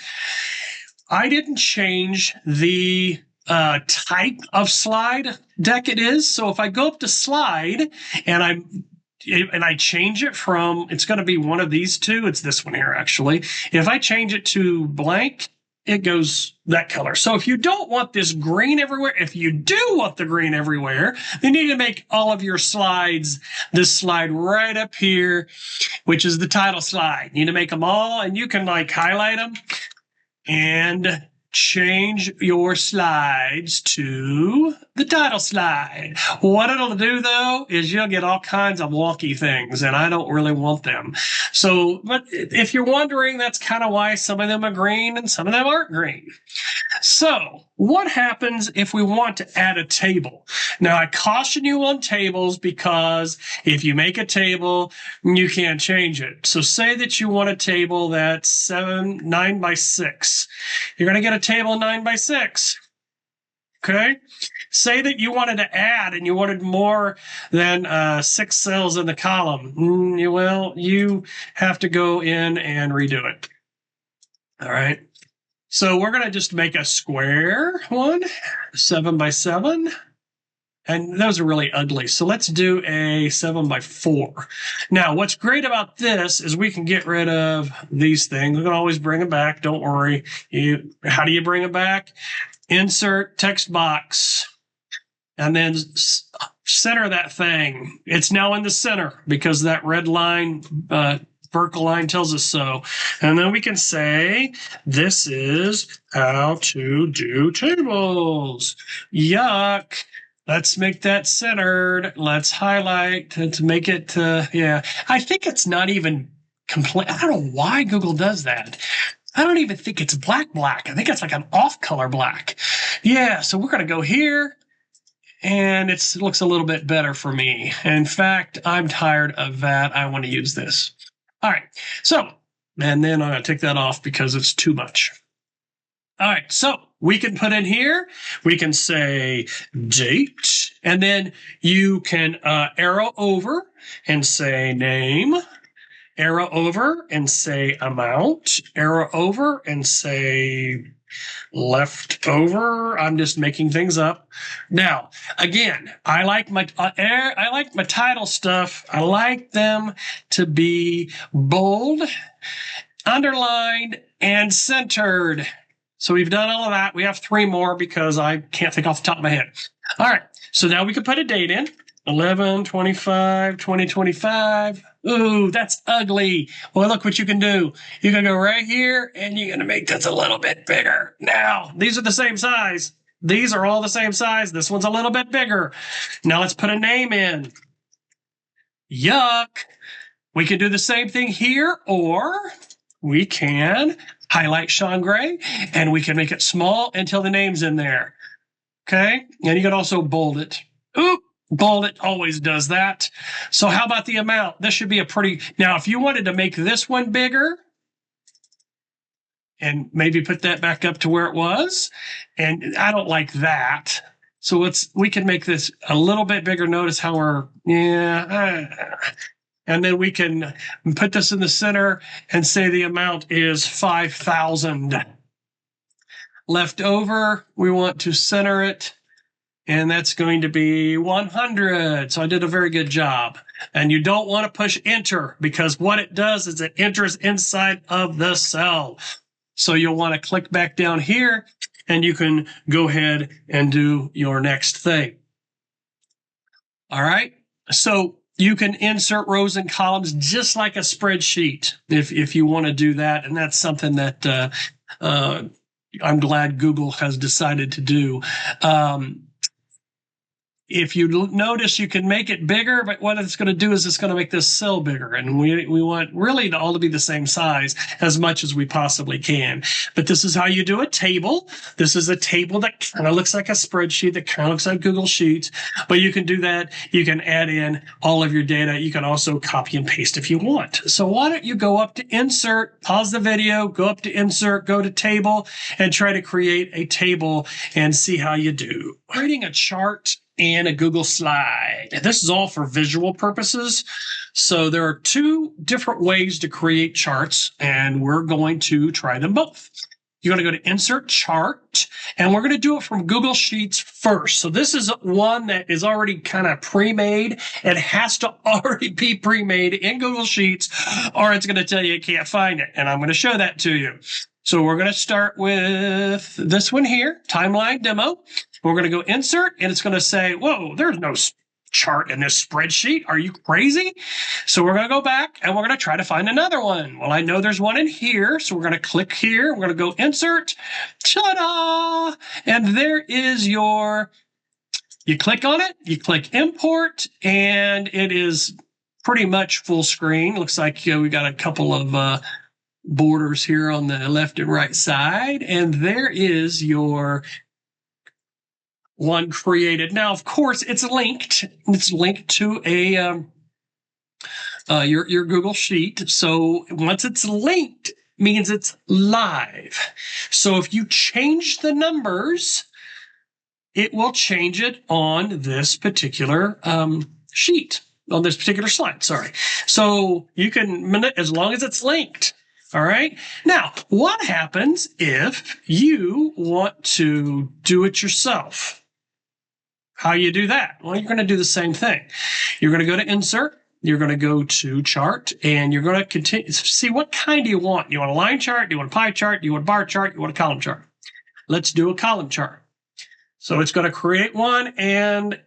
I didn't change the type of slide deck it is. So if I go up to slide and I change it from, it's going to be one of these two. It's this one here, actually. If I change it to blank, it goes that color. So if you don't want this green everywhere, if you do want the green everywhere, then you need to make all of your slides this slide right up here, which is the title slide. You need to make them all, and you can highlight them and change your slides to the title slide. What it'll do, though, is you'll get all kinds of wonky things, and I don't really want them. So, but if you're wondering, that's kind of why some of them are green and some of them aren't green. So, what happens if we want to add a table? Now, I caution you on tables, because if you make a table, you can't change it. So say that you want a table that's 9 by 6. You're going to get a table 9 by 6. Okay. Say that you wanted to add and you wanted more than 6 cells in the column. Well, you have to go in and redo it. All right. So we're going to just make a square one, 7 by 7. And those are really ugly. So let's do a 7 by 4. Now, what's great about this is we can get rid of these things. We can always bring them back. Don't worry. How do you bring them back? Insert text box, and then center that thing. It's now in the center because that red line, vertical line tells us so. And then we can say, this is how to do tables. Yuck. Let's make that centered. Let's highlight to make it, yeah. I think it's not even complete. I don't know why Google does that. I don't even think it's black. I think it's like an off-color black. Yeah, so we're going to go here, and it looks a little bit better for me. In fact, I'm tired of that. I want to use this. All right, so, and then I'm going to take that off because it's too much. All right, so we can put in here, we can say date, and then you can arrow over and say name. arrow over and say amount, arrow over and say left over. I'm just making things up. Now, again, I like my title stuff. I like them to be bold, underlined, and centered. So we've done all of that. We have 3 more because I can't think off the top of my head. All right. So now we can put a date in. 11/25/2025. Ooh, that's ugly. Well, look what you can do. You can go right here and you're going to make this a little bit bigger. Now, these are the same size. These are all the same size. This one's a little bit bigger. Now let's put a name in. Yuck. We can do the same thing here, or we can highlight Sean Gray and we can make it small until the name's in there. Okay. And you can also bold it. Oop. Bold it always does that. So how about the amount? This should be a pretty... Now, if you wanted to make this one bigger and maybe put that back up to where it was, and I don't like that. So we can make this a little bit bigger. Notice how we're... And then we can put this in the center and say the amount is 5,000. Left over, we want to center it. And that's going to be 100. So I did a very good job. And you don't want to push enter because what it does is it enters inside of the cell. So you'll want to click back down here and you can go ahead and do your next thing. All right. So you can insert rows and columns just like a spreadsheet if you want to do that. And that's something that I'm glad Google has decided to do. If you notice, you can make it bigger, but what it's going to do is it's going to make this cell bigger. And we want really to all to be the same size as much as we possibly can. But this is how you do a table. This is a table that kind of looks like a spreadsheet, that kind of looks like Google Sheets. But you can do that. You can add in all of your data. You can also copy and paste if you want. So why don't you go up to Insert, pause the video, go up to Insert, go to Table, and try to create a table and see how you do. Creating a chart and a Google slide. This is all for visual purposes. So there are 2 different ways to create charts, and we're going to try them both. You're going to go to Insert Chart, and we're going to do it from Google Sheets first. So this is one that is already kind of pre-made. It has to already be pre-made in Google Sheets, or it's going to tell you it can't find it. And I'm going to show that to you. So we're going to start with this one here, Timeline Demo. We're going to go Insert, and it's going to say, whoa, there's no chart in this spreadsheet. Are you crazy? So we're going to go back, and we're going to try to find another one. Well, I know there's one in here, so we're going to click here. We're going to go Insert. Ta-da! And there is your... You click on it, you click Import, and it is pretty much full screen. Looks like we got a couple of... borders here on the left and right side, and there is your one created. Now, of course, it's linked. It's linked to a your Google Sheet. So once it's linked, means it's live. So if you change the numbers, it will change it on this particular sheet, on this particular slide. Sorry. So you can, as long as it's linked. All right. Now, what happens if you want to do it yourself? How you do that? Well, you're going to do the same thing. You're going to go to Insert. You're going to go to Chart, and you're going to continue. See, what kind do you want? You want a line chart? Do you want a pie chart? Do you want a bar chart? Do you want a column chart? Let's do a column chart. So it's going to create one, and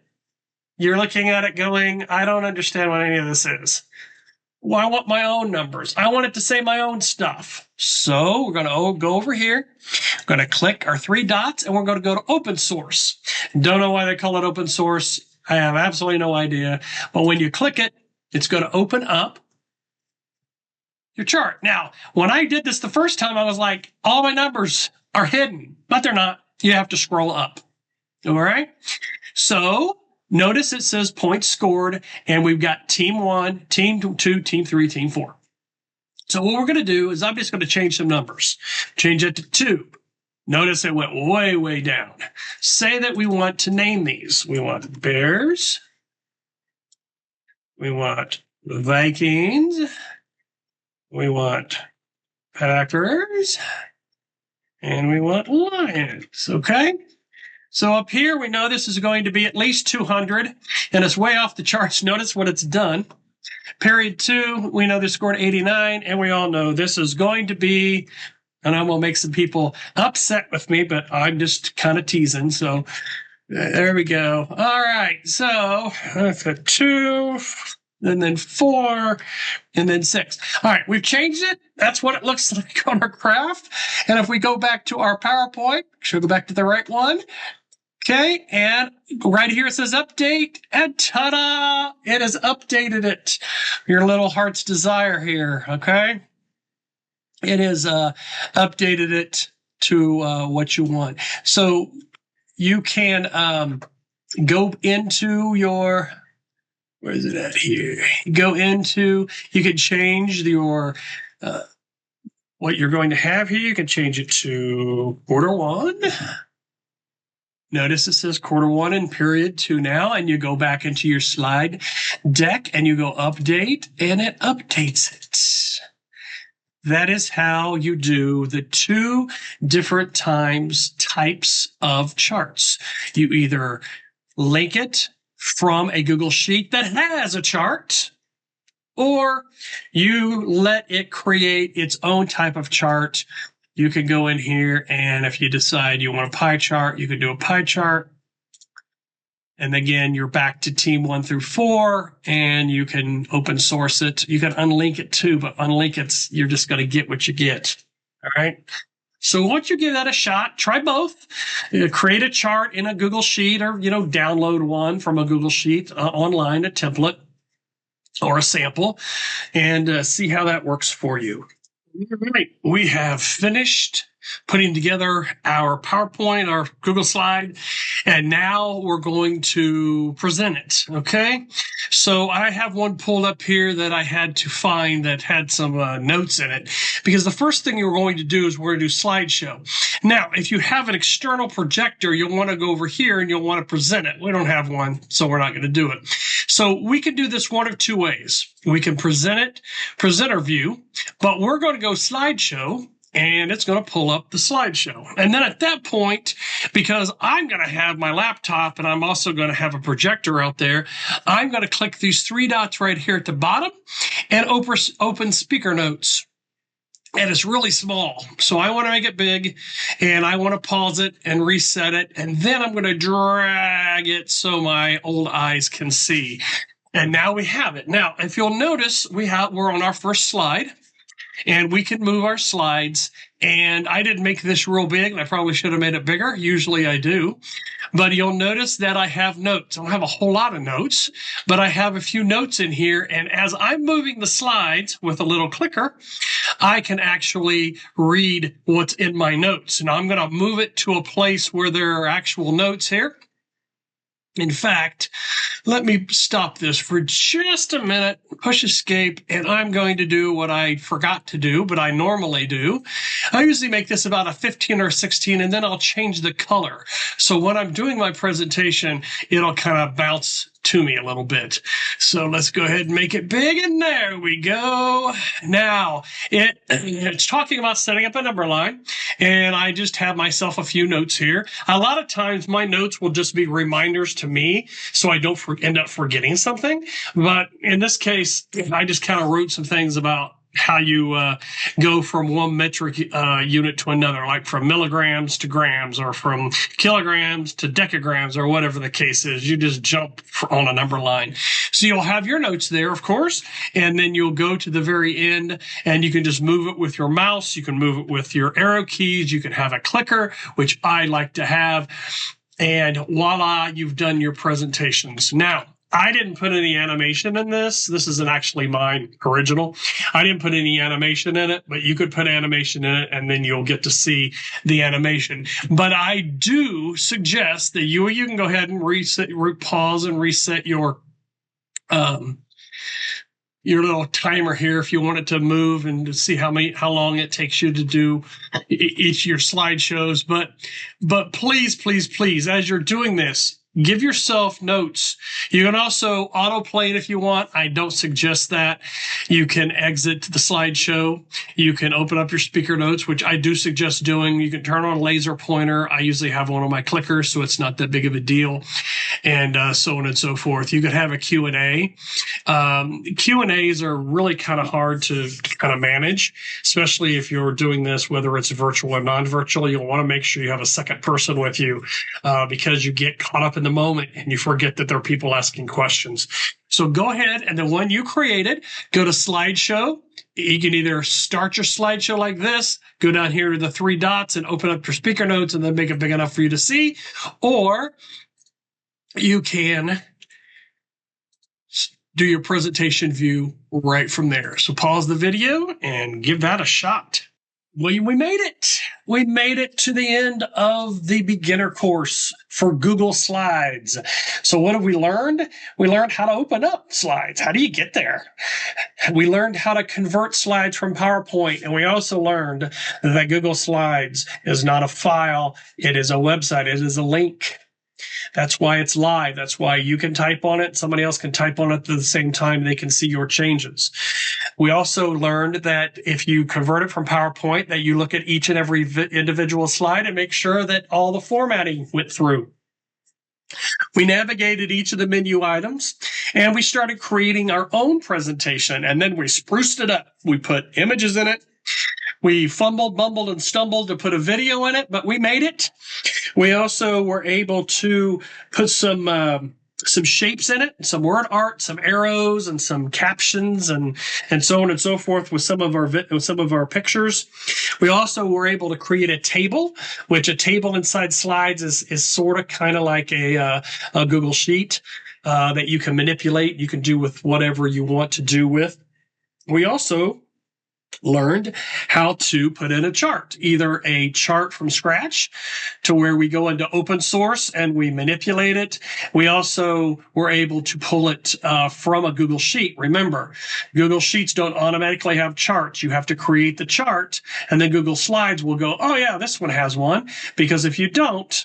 you're looking at it going, I don't understand what any of this is. Well, I want my own numbers. I want it to say my own stuff. So we're going to go over here. We're going to click our 3 dots, and we're going to go to Open Source. Don't know why they call it Open Source. I have absolutely no idea. But when you click it, it's going to open up your chart. Now, when I did this the first time, I was like, all my numbers are hidden, but they're not. You have to scroll up. All right. So notice it says points scored, and we've got Team 1, Team 2, Team 3, Team 4. So what we're going to do is I'm just going to change some numbers. Change it to 2. Notice it went way, way down. Say that we want to name these. We want Bears. We want Vikings. we want Packers, and we want Lions, okay? So up here, we know this is going to be at least 200, and it's way off the charts. Notice when it's done. Period 2, we know they scored 89, and we all know this is going to be, and I'm going to make some people upset with me, but I'm just kind of teasing. So there we go. All right, so that's a 2, and then 4, and then 6. All right, we've changed it. That's what it looks like on our graph. And if we go back to our PowerPoint, should go back to the right one. Okay, and right here it says update, and ta-da! It has updated it. Your little heart's desire here, okay? It has updated it to what you want. So you can go into your, where is it at here? Go into, you can change your, what you're going to have here. You can change it to Q1. Notice it says Q1 and period 2 now, and you go back into your slide deck and you go update, and it updates it. That is how you do the 2 different types of charts. You either link it from a Google Sheet that has a chart, or you let it create its own type of chart. You can go in here, and if you decide you want a pie chart, you can do a pie chart. And again, you're back to team 1 through 4, and you can open source it. You can unlink it too, but unlink it, you're just going to get what you get. All right. So once you give that a shot, try both. Create a chart in a Google Sheet, or, download one from a Google Sheet online, a template or a sample, and see how that works for you. All right, we have finished putting together our PowerPoint, our Google slide, and now we're going to present it, okay? So I have one pulled up here that I had to find that had some notes in it, because the first thing you're going to do is we're going to do slideshow. Now, if you have an external projector, you'll want to go over here and you'll want to present it. We don't have one, so we're not going to do it. So we can do this one of 2 ways. We can presenter view, but we're going to go slideshow, and it's going to pull up the slideshow. And then at that point, because I'm going to have my laptop and I'm also going to have a projector out there, I'm going to click these 3 dots right here at the bottom and open speaker notes. And it's really small. So I want to make it big, and I want to pause it and reset it. And then I'm going to drag it so my old eyes can see. And now we have it. Now, if you'll notice, we're on our first slide. And we can move our slides. And I didn't make this real big, and I probably should have made it bigger. Usually I do. But you'll notice that I have notes. I don't have a whole lot of notes, but I have a few notes in here. And as I'm moving the slides with a little clicker, I can actually read what's in my notes. And I'm going to move it to a place where there are actual notes here. In fact, let me stop this for just a minute, push escape, and I'm going to do what I forgot to do, but I normally do. I usually make this about a 15 or 16, and then I'll change the color. So when I'm doing my presentation, it'll kind of bounce to me a little bit. So let's go ahead and make it big, and there we go. Now, it's talking about setting up a number line, and I just have myself a few notes here. A lot of times my notes will just be reminders to me, so I don't end up forgetting something. But in this case, I just kind of wrote some things about how you go from one metric unit to another, like from milligrams to grams, or from kilograms to decagrams, or whatever the case is. You just jump on a number line. So you'll have your notes there, of course, and then you'll go to the very end, and you can just move it with your mouse. You can move it with your arrow keys. You can have a clicker, which I like to have, and voila, you've done your presentations. Now, I didn't put any animation in this. This isn't actually mine original. I didn't put any animation in it, but you could put animation in it, and then you'll get to see the animation. But I do suggest that you can go ahead and pause and reset your little timer here if you want it to move, and to see how long it takes you to do each of your slideshows. But please, please, please, as you're doing this, give yourself notes. You can also autoplay it if you want. I don't suggest that. You can exit the slideshow. You can open up your speaker notes, which I do suggest doing. You can turn on a laser pointer. I usually have one on my clicker, so it's not that big of a deal, and so on and so forth. You could have a Q&A. Q&As are really kind of hard to kind of manage, especially if you're doing this, whether it's virtual or non-virtual. You'll want to make sure you have a second person with you because you get caught up in the moment and you forget that there are people asking questions. So go ahead, and the one you created, go to slideshow. You can either start your slideshow like this, go down here to the three dots and open up your speaker notes and then make it big enough for you to see, or you can do your presentation view right from there. So pause the video and give that a shot. Well, we made it. We made it to the end of the beginner course for Google Slides. So what have we learned? We learned how to open up slides. How do you get there? We learned how to convert slides from PowerPoint. And we also learned that Google Slides is not a file. It is a website. It is a link. That's why it's live. That's why you can type on it. Somebody else can type on it at the same time. They can see your changes. We also learned that if you convert it from PowerPoint, that you look at each and every individual slide and make sure that all the formatting went through. We navigated each of the menu items, and we started creating our own presentation, and then we spruced it up. We put images in it. We fumbled, bumbled, and stumbled to put a video in it, but we made it. We also were able to put some shapes in it, some word art, some arrows, and some captions, and so on and so forth with some of our pictures. We also were able to create a table, which a table inside Slides is sort of kind of like a Google Sheet that you can manipulate. You can do with whatever you want to do with. We also learned how to put in a chart, either a chart from scratch to where we go into open source and we manipulate it. We also were able to pull it from a Google Sheet. Remember, Google Sheets don't automatically have charts. You have to create the chart, and then Google Slides will go, oh yeah, this one has one. Because if you don't,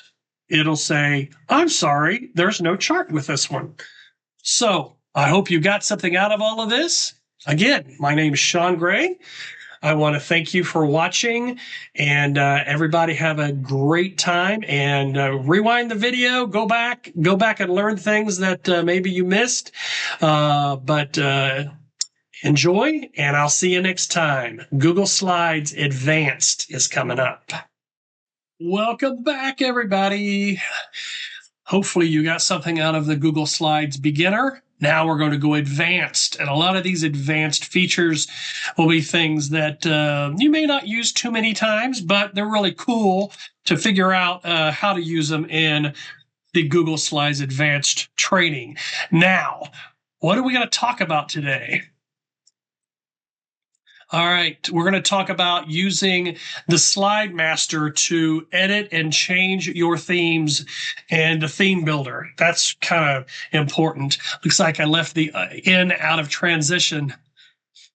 it'll say, I'm sorry, there's no chart with this one. So I hope you got something out of all of this. Again, my name is Sean Gray. I want to thank you for watching, and everybody have a great time. And rewind the video, go back and learn things that maybe you missed. But enjoy, and I'll see you next time. Google Slides Advanced is coming up. Welcome back, everybody. Hopefully you got something out of the Google Slides Beginner. Now we're going to go advanced, and a lot of these advanced features will be things that you may not use too many times, but they're really cool to figure out how to use them in the Google Slides Advanced training. Now, what are we going to talk about today? All right, we're going to talk about using the Slide Master to edit and change your themes and the theme builder. That's kind of important. Looks like I left the in out of transition.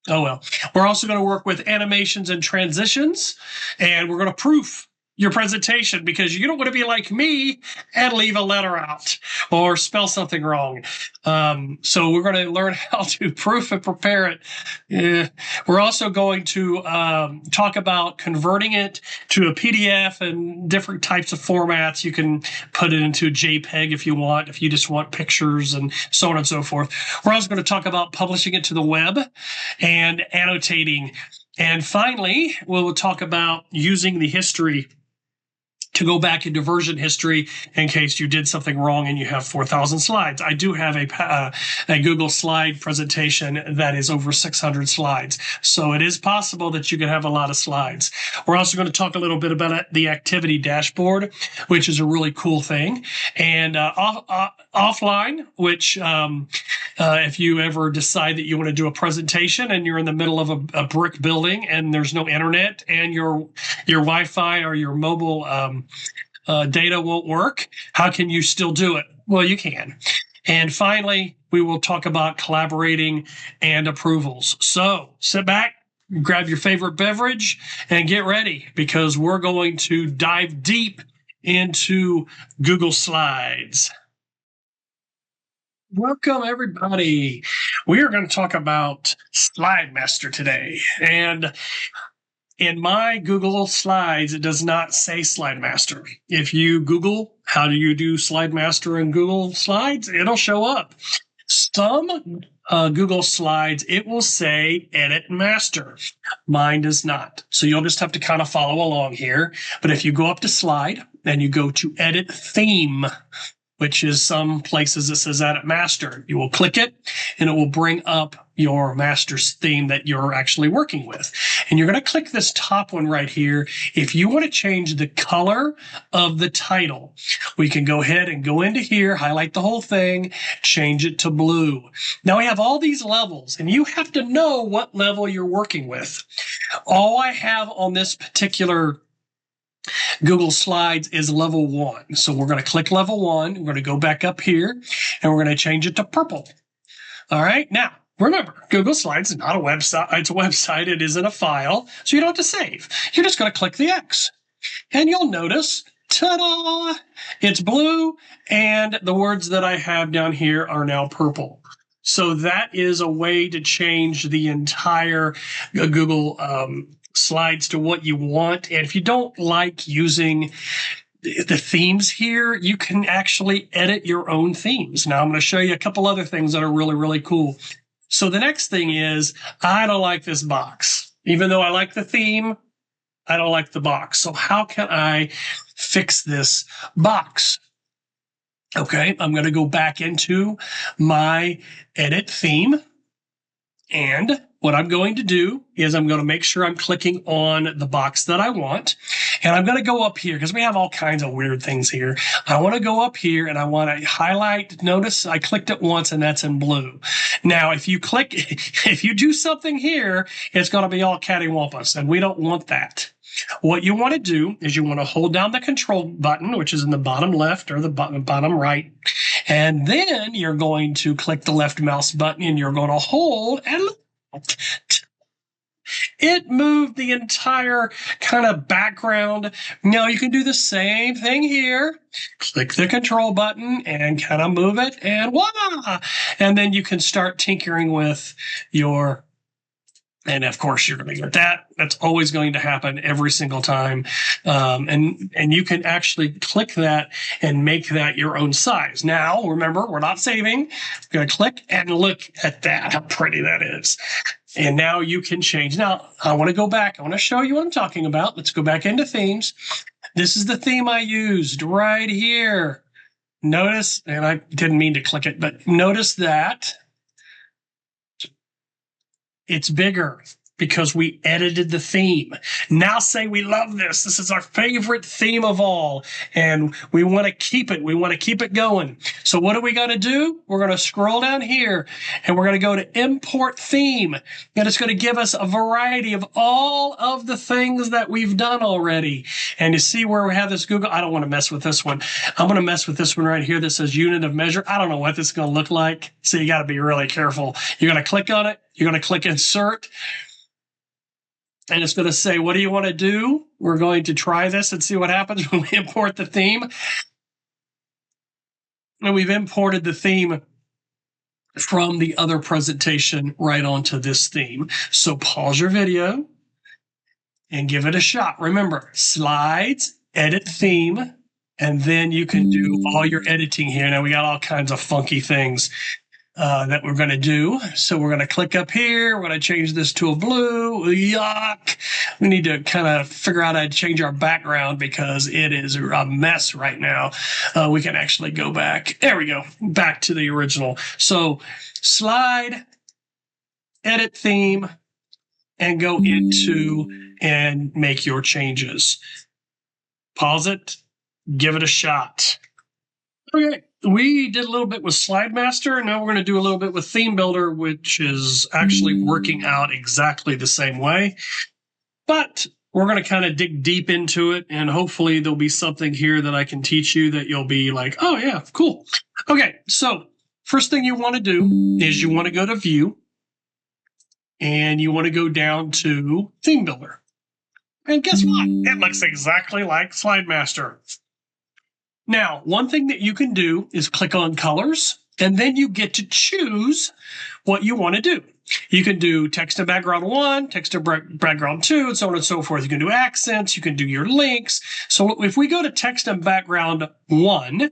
Oh, well. We're also going to work with animations and transitions, and we're going to proof your presentation, because you don't want to be like me and leave a letter out or spell something wrong. So we're going to learn how to proof and prepare it. We're also going to talk about converting it to a PDF and different types of formats. You can put it into JPEG if you want, if you just want pictures and so on and so forth. We're also going to talk about publishing it to the web and annotating. And finally, we'll talk about using the history to go back into version history in case you did something wrong and you have 4,000 slides. I do have a Google slide presentation that is over 600 slides. So it is possible that you can have a lot of slides. We're also going to talk a little bit about the activity dashboard, which is a really cool thing. And offline, which if you ever decide that you want to do a presentation and you're in the middle of a brick building and there's no internet and your Wi-Fi or your mobile data won't work, how can you still do it? Well, you can. And finally, we will talk about collaborating and approvals. So sit back, grab your favorite beverage, and get ready, because we're going to dive deep into Google Slides. Welcome, everybody. We are going to talk about Slide Master today. And in my Google Slides, it does not say Slide Master. If you Google how do you do Slide Master in Google Slides, it'll show up. Some Google Slides, it will say Edit Master. Mine does not. So you'll just have to kind of follow along here. But if you go up to Slide and you go to Edit Theme, which is some places it says Edit Master, you will click it and it will bring up your master's theme that you're actually working with. And you're going to click this top one right here. If you want to change the color of the title, we can go ahead and go into here, highlight the whole thing, change it to blue. Now we have all these levels and you have to know what level you're working with. All I have on this particular Google Slides is level 1. So we're going to click level 1. We're going to go back up here and we're going to change it to purple. All right. Now, remember, Google Slides is not a website. It's a website. It isn't a file. So you don't have to save. You're just going to click the X. And you'll notice, ta-da, it's blue. And the words that I have down here are now purple. So that is a way to change the entire Google Slides to what you want. And if you don't like using the themes here, you can actually edit your own themes. Now I'm going to show you a couple other things that are really, really cool. So the next thing is, I don't like this box. Even though I like the theme, I don't like the box. So how can I fix this box? Okay, I'm going to go back into my edit theme. And what I'm going to do is I'm going to make sure I'm clicking on the box that I want. And I'm going to go up here because we have all kinds of weird things here. I want to go up here and I want to highlight. Notice I clicked it once and that's in blue. Now, if you do something here, it's going to be all cattywampus and we don't want that. What you want to do is you want to hold down the control button, which is in the bottom left or the bottom right. And then you're going to click the left mouse button and you're going to hold and look. It moved the entire kind of background. Now you can do the same thing here. Click the control button and kind of move it and voila! And then you can start tinkering with your. And of course, you're going to get that. That's always going to happen every single time. And you can actually click that and make that your own size. Now, remember, we're not saving. We're going to click and look at that, how pretty that is. And now you can change. Now, I want to go back. I want to show you what I'm talking about. Let's go back into themes. This is the theme I used right here. Notice, and I didn't mean to click it, but notice that it's bigger because we edited the theme. Now say we love this. This is our favorite theme of all, and we want to keep it. We want to keep it going. So what are we going to do? We're going to scroll down here, and we're going to go to Import Theme, and it's going to give us a variety of all of the things that we've done already. And you see where we have this Google. I don't want to mess with this one. I'm going to mess with this one right here that says Unit of Measure. I don't know what this is going to look like, so you got to be really careful. You're going to click on it. You're going to click Insert. And it's going to say, what do you want to do? We're going to try this and see what happens when we import the theme. And we've imported the theme from the other presentation right onto this theme. So pause your video and give it a shot. Remember, Slides, Edit Theme, and then you can do all your editing here. Now we got all kinds of funky things that we're going to do. So we're going to click up here. We're going to change this to a blue. Yuck. We need to kind of figure out how to change our background because it is a mess right now. We can actually go back. There we go. Back to the original. So slide, edit theme, and go into and make your changes. Pause it. Give it a shot. Okay. We did a little bit with Slide Master. Now we're going to do a little bit with Theme Builder, which is actually working out exactly the same way. But we're going to kind of dig deep into it, and hopefully there'll be something here that I can teach you that you'll be like, oh, yeah, cool. Okay, so first thing you want to do is you want to go to View, and you want to go down to Theme Builder. And guess what? It looks exactly like Slide Master. Now, one thing that you can do is click on colors And then you get to choose what you want to do. You can do text and background 1, text and background 2, and so on and so forth. You can do accents. You can do your links. So if we go to text and background 1,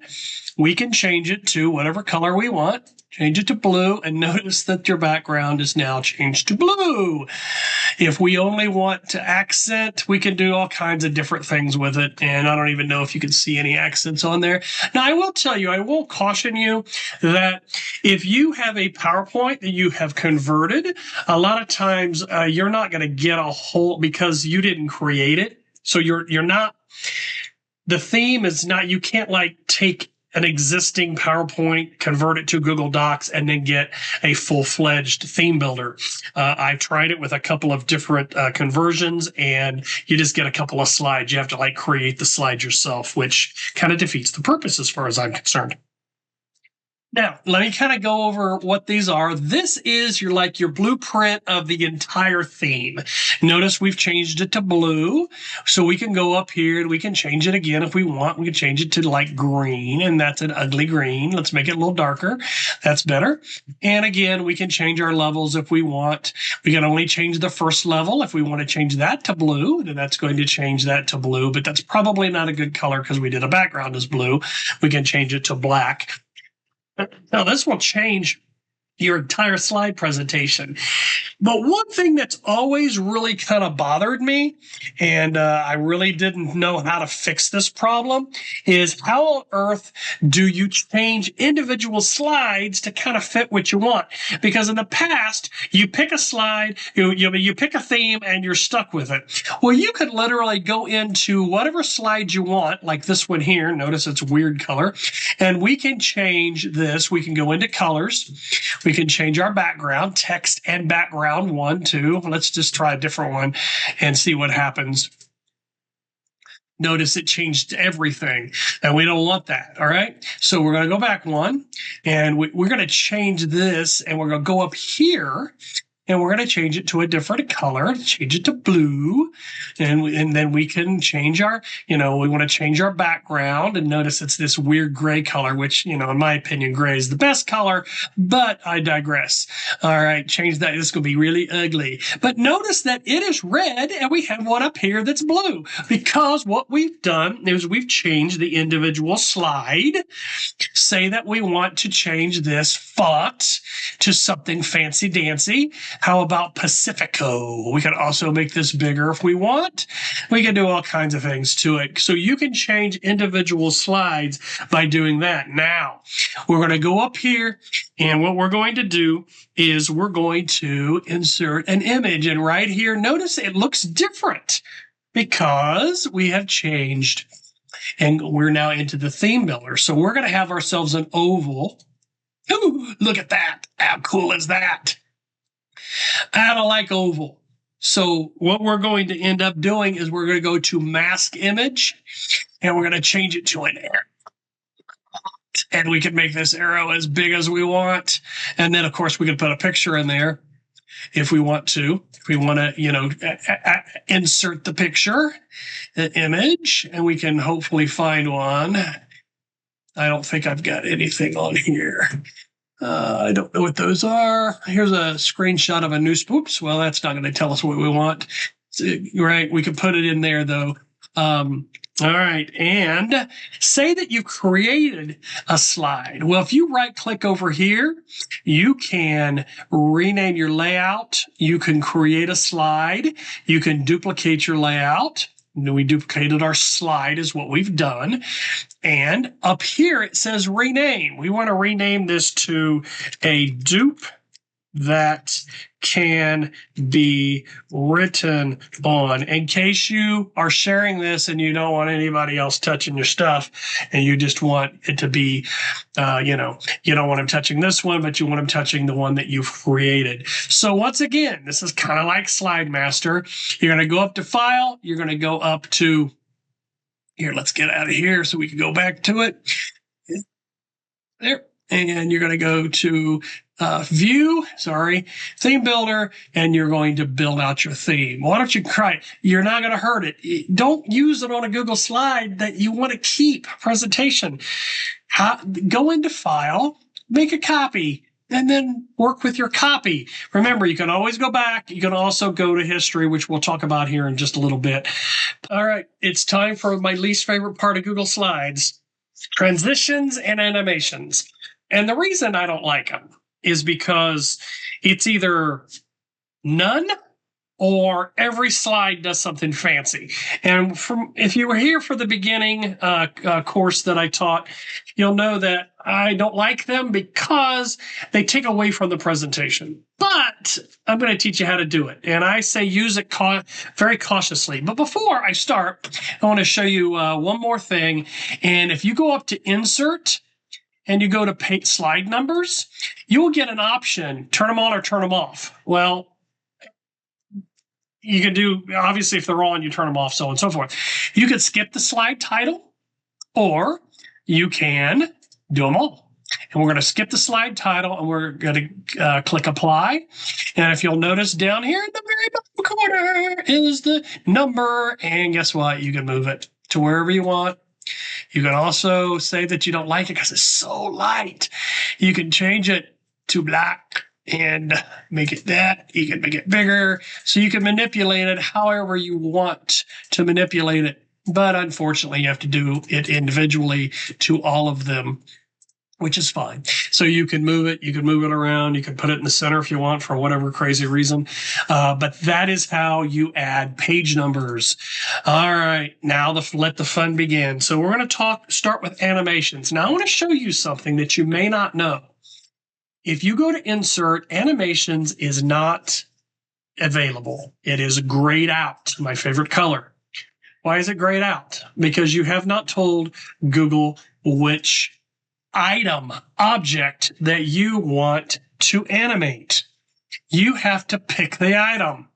we can change it to whatever color we want. Change it to blue, and notice that your background is now changed to blue. If we only want to accent, we can do all kinds of different things with it, and I don't even know if you can see any accents on there. Now, I will tell you, I will caution you that if you have a PowerPoint that you have converted, a lot of times you're not going to get a whole, because you didn't create it. So you're not, the theme is not, you can't like take an existing PowerPoint, convert it to Google Docs, and then get a full-fledged theme builder. I've tried it with a couple of different conversions, and you just get a couple of slides. You have to like create the slides yourself, which kind of defeats the purpose as far as I'm concerned. Now, let me kind of go over what these are. This is your blueprint of the entire theme. Notice we've changed it to blue, so we can go up here and we can change it again if we want. We can change it to like green, and that's an ugly green. Let's make it a little darker. That's better. And again, we can change our levels if we want. We can only change the first level. If we want to change that to blue, then that's going to change that to blue, but that's probably not a good color because we did a background as blue. We can change it to black. Now, this will change your entire slide presentation. But one thing that's always really kind of bothered me, and I really didn't know how to fix this problem, is how on earth do you change individual slides to kind of fit what you want? Because in the past, you pick a slide, you pick a theme, and you're stuck with it. Well, you could literally go into whatever slide you want, like this one here. Notice it's weird color. And we can change this. We can go into colors. We can change our background, text and background 1, 2. Let's just try a different one and see what happens. Notice it changed everything, and we don't want that, all right? So we're going to go back 1, and we're going to change this, and we're going to go up here, and we're going to change it to a different color, change it to blue, and then we can change our, we want to change our background, and notice it's this weird gray color, which, in my opinion, gray is the best color, but I digress. All right, change that. This is going to be really ugly. But notice that it is red, and we have one up here that's blue, because what we've done is we've changed the individual slide. Say that we want to change this font to something fancy-dancy. How about Pacifico? We can also make this bigger if we want. We can do all kinds of things to it. So you can change individual slides by doing that. Now, we're going to go up here, and what we're going to do is we're going to insert an image. And right here, notice it looks different because we have changed, and we're now into the theme builder. So we're going to have ourselves an oval. Ooh, look at that. How cool is that? I don't like oval. So what we're going to end up doing is we're going to go to mask image, and we're going to change it to an arrow. And we can make this arrow as big as we want. And then, of course, we can put a picture in there if we want to. If we want to, insert the picture, the image, and we can hopefully find one. I don't think I've got anything on here. I don't know what those are. Here's a screenshot of a news. Oops. Well, that's not going to tell us what we want. Right. We can put it in there, though. All right. And say that you created a slide. Well, if you right click over here, you can rename your layout. You can create a slide. You can duplicate your layout. We duplicated our slide is what we've done. And up here, it says rename. We want to rename this to a dupe that can be written on. In case you are sharing this and you don't want anybody else touching your stuff, and you just want it to be, you don't want them touching this one, but you want them touching the one that you've created. So once again, this is kind of like Slide Master. You're going to go up to File. You're going to go up to, here, let's get out of here so we can go back to it. There. And you're going to go to View, Theme Builder, and you're going to build out your theme. Why don't you try it? You're not going to hurt it. Don't use it on a Google slide that you want to keep presentation. Go into File, make a copy and then work with your copy. Remember, you can always go back. You can also go to history, which we'll talk about here in just a little bit. All right, it's time for my least favorite part of Google Slides, transitions and animations. And the reason I don't like them is because it's either none or every slide does something fancy. And if you were here for the beginning course that I taught, you'll know that I don't like them because they take away from the presentation. But I'm going to teach you how to do it. And I say use it very cautiously. But before I start, I want to show you one more thing. And if you go up to Insert and you go to slide numbers, you will get an option, turn them on or turn them off. Well, you can do, obviously, if they're on, you turn them off, so on and so forth. You could skip the slide title, or you can do them all. And we're going to skip the slide title, and we're going to click Apply. And if you'll notice down here in the very bottom corner is the number. And guess what? You can move it to wherever you want. You can also say that you don't like it because it's so light. You can change it to black and make it that. You can make it bigger. So you can manipulate it however you want to manipulate it. But unfortunately, you have to do it individually to all of them, which is fine. So you can move it. You can move it around. You can put it in the center if you want for whatever crazy reason. But that is how you add page numbers. All right. Now let the fun begin. So we're going to start with animations. Now I want to show you something that you may not know. If you go to Insert, Animations is not available. It is grayed out, my favorite color. Why is it grayed out? Because you have not told Google which object that you want to animate. You have to pick the item.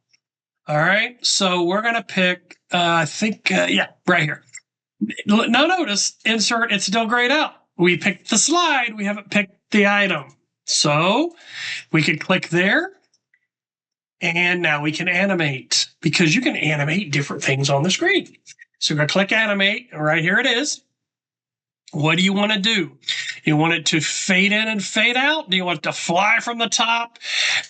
All right, so we're going to pick, right here. Now notice, Insert, it's still grayed out. We picked the slide. We haven't picked the item. So we can click there, and now we can animate, because you can animate different things on the screen. So we're going to click Animate, and right here it is. What do you want to do? You want it to fade in and fade out? Do you want it to fly from the top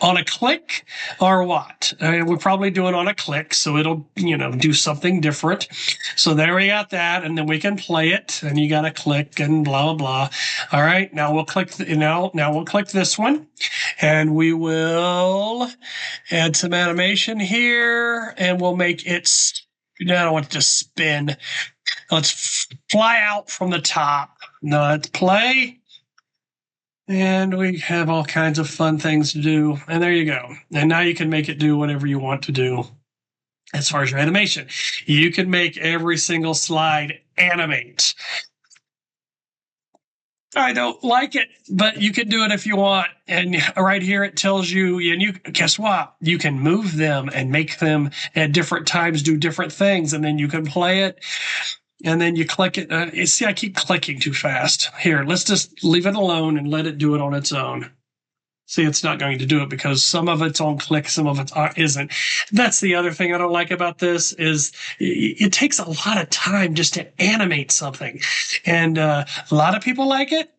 on a click, or what? We'll probably do it on a click, so it'll, do something different. So there we got that, and then we can play it, and you got to click and blah, blah, blah. All right, now we'll click, now we'll click this one, and we will add some animation here, and we'll make it, I don't want it to spin. Let's fly out from the top. Now let's play. And we have all kinds of fun things to do. And there you go. And now you can make it do whatever you want to do as far as your animation. You can make every single slide animate. I don't like it, but you can do it if you want. And right here it tells you, and you guess what? You can move them and make them at different times do different things, and then you can play it. And then you click it. See, I keep clicking too fast. Here, let's just leave it alone and let it do it on its own. See, it's not going to do it because some of it's on click, some of it isn't. That's the other thing I don't like about this is it takes a lot of time just to animate something. And a lot of people like it.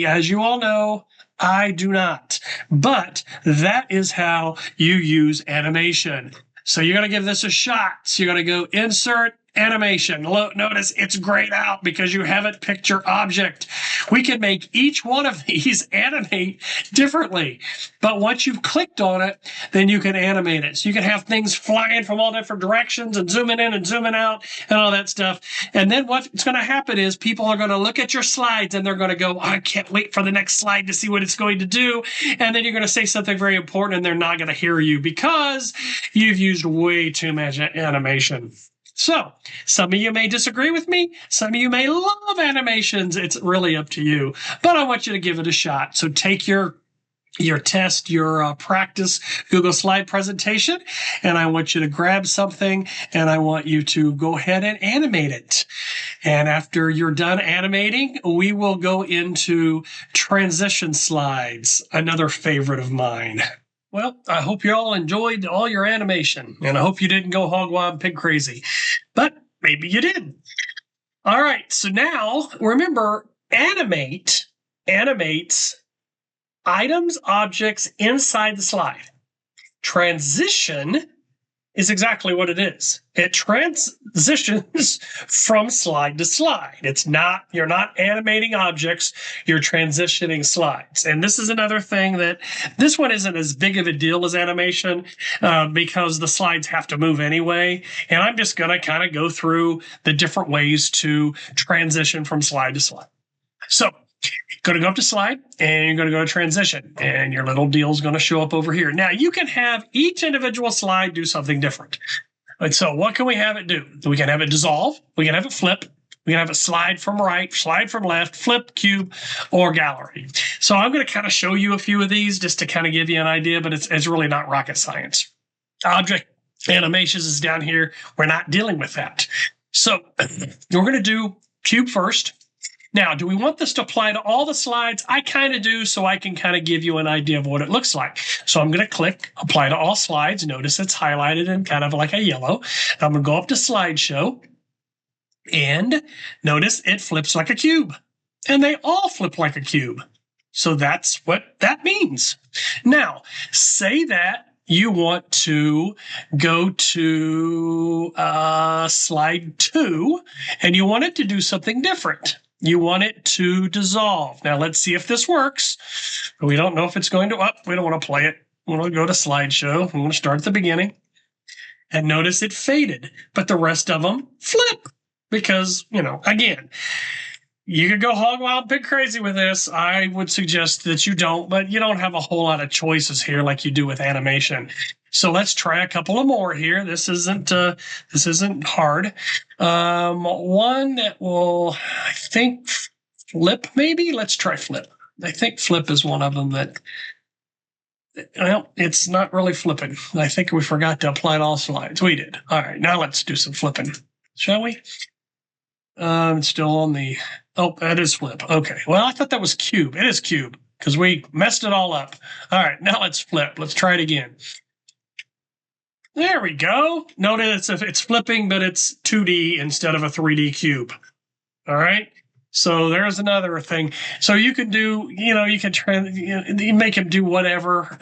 As you all know, I do not. But that is how you use animation. So you're going to give this a shot. So you're going to go Insert, Animation. Notice it's grayed out because you haven't picked your object. We can make each one of these animate differently. But once you've clicked on it, then you can animate it. So you can have things flying from all different directions and zooming in and zooming out and all that stuff. And then what's going to happen is people are going to look at your slides and they're going to go, I can't wait for the next slide to see what it's going to do. And then you're going to say something very important and they're not going to hear you because you've used way too much animation. So some of you may disagree with me. Some of you may love animations. It's really up to you. But I want you to give it a shot. So take your test, your practice Google slide presentation, and I want you to grab something, and I want you to go ahead and animate it. And after you're done animating, we will go into transition slides, another favorite of mine. Well, I hope you all enjoyed all your animation, and I hope you didn't go hog wild pig crazy, but maybe you did. All right, so now remember, animates items, objects inside the slide. Transition is exactly what it is. It transitions from slide to slide. You're not animating objects, you're transitioning slides. And this is another thing that this one isn't as big of a deal as animation because the slides have to move anyway. And I'm just going to kind of go through the different ways to transition from slide to slide. So, going to go up to slide and you're going to go to transition and your little deal is going to show up over here. Now you can have each individual slide do something different. And so what can we have it do? We can have it dissolve. We can have it flip. We can have it slide from right, slide from left, flip, cube, or gallery. So I'm going to kind of show you a few of these just to kind of give you an idea, but it's really not rocket science. Object animations is down here. We're not dealing with that. So we're going to do cube first. Now, do we want this to apply to all the slides? I kind of do, so I can kind of give you an idea of what it looks like. So I'm going to click Apply to All Slides. Notice it's highlighted in kind of like a yellow. I'm going to go up to Slideshow, and notice it flips like a cube. And they all flip like a cube. So that's what that means. Now, say that you want to go to slide 2, and you want it to do something different. You want it to dissolve. Now, let's see if this works. We don't know if it's going to. We don't want to play it. We want to go to slideshow. We want to start at the beginning. And notice it faded, but the rest of them flip. Because, again, you could go hog wild, pig crazy with this. I would suggest that you don't, but you don't have a whole lot of choices here like you do with animation. So let's try a couple of more here. This isn't hard. One that will, I think, flip maybe. Let's try flip. I think flip is one of them that, well, it's not really flipping. I think we forgot to apply to all slides. We did. All right, now let's do some flipping, shall we? It's still on the, oh, that is flip. Okay, well, I thought that was cube. It is cube because we messed it all up. All right, now let's flip. Let's try it again. There we go. Notice it's flipping, but it's 2D instead of a 3D cube. All right. So there's another thing. So you can do, you can make him do whatever.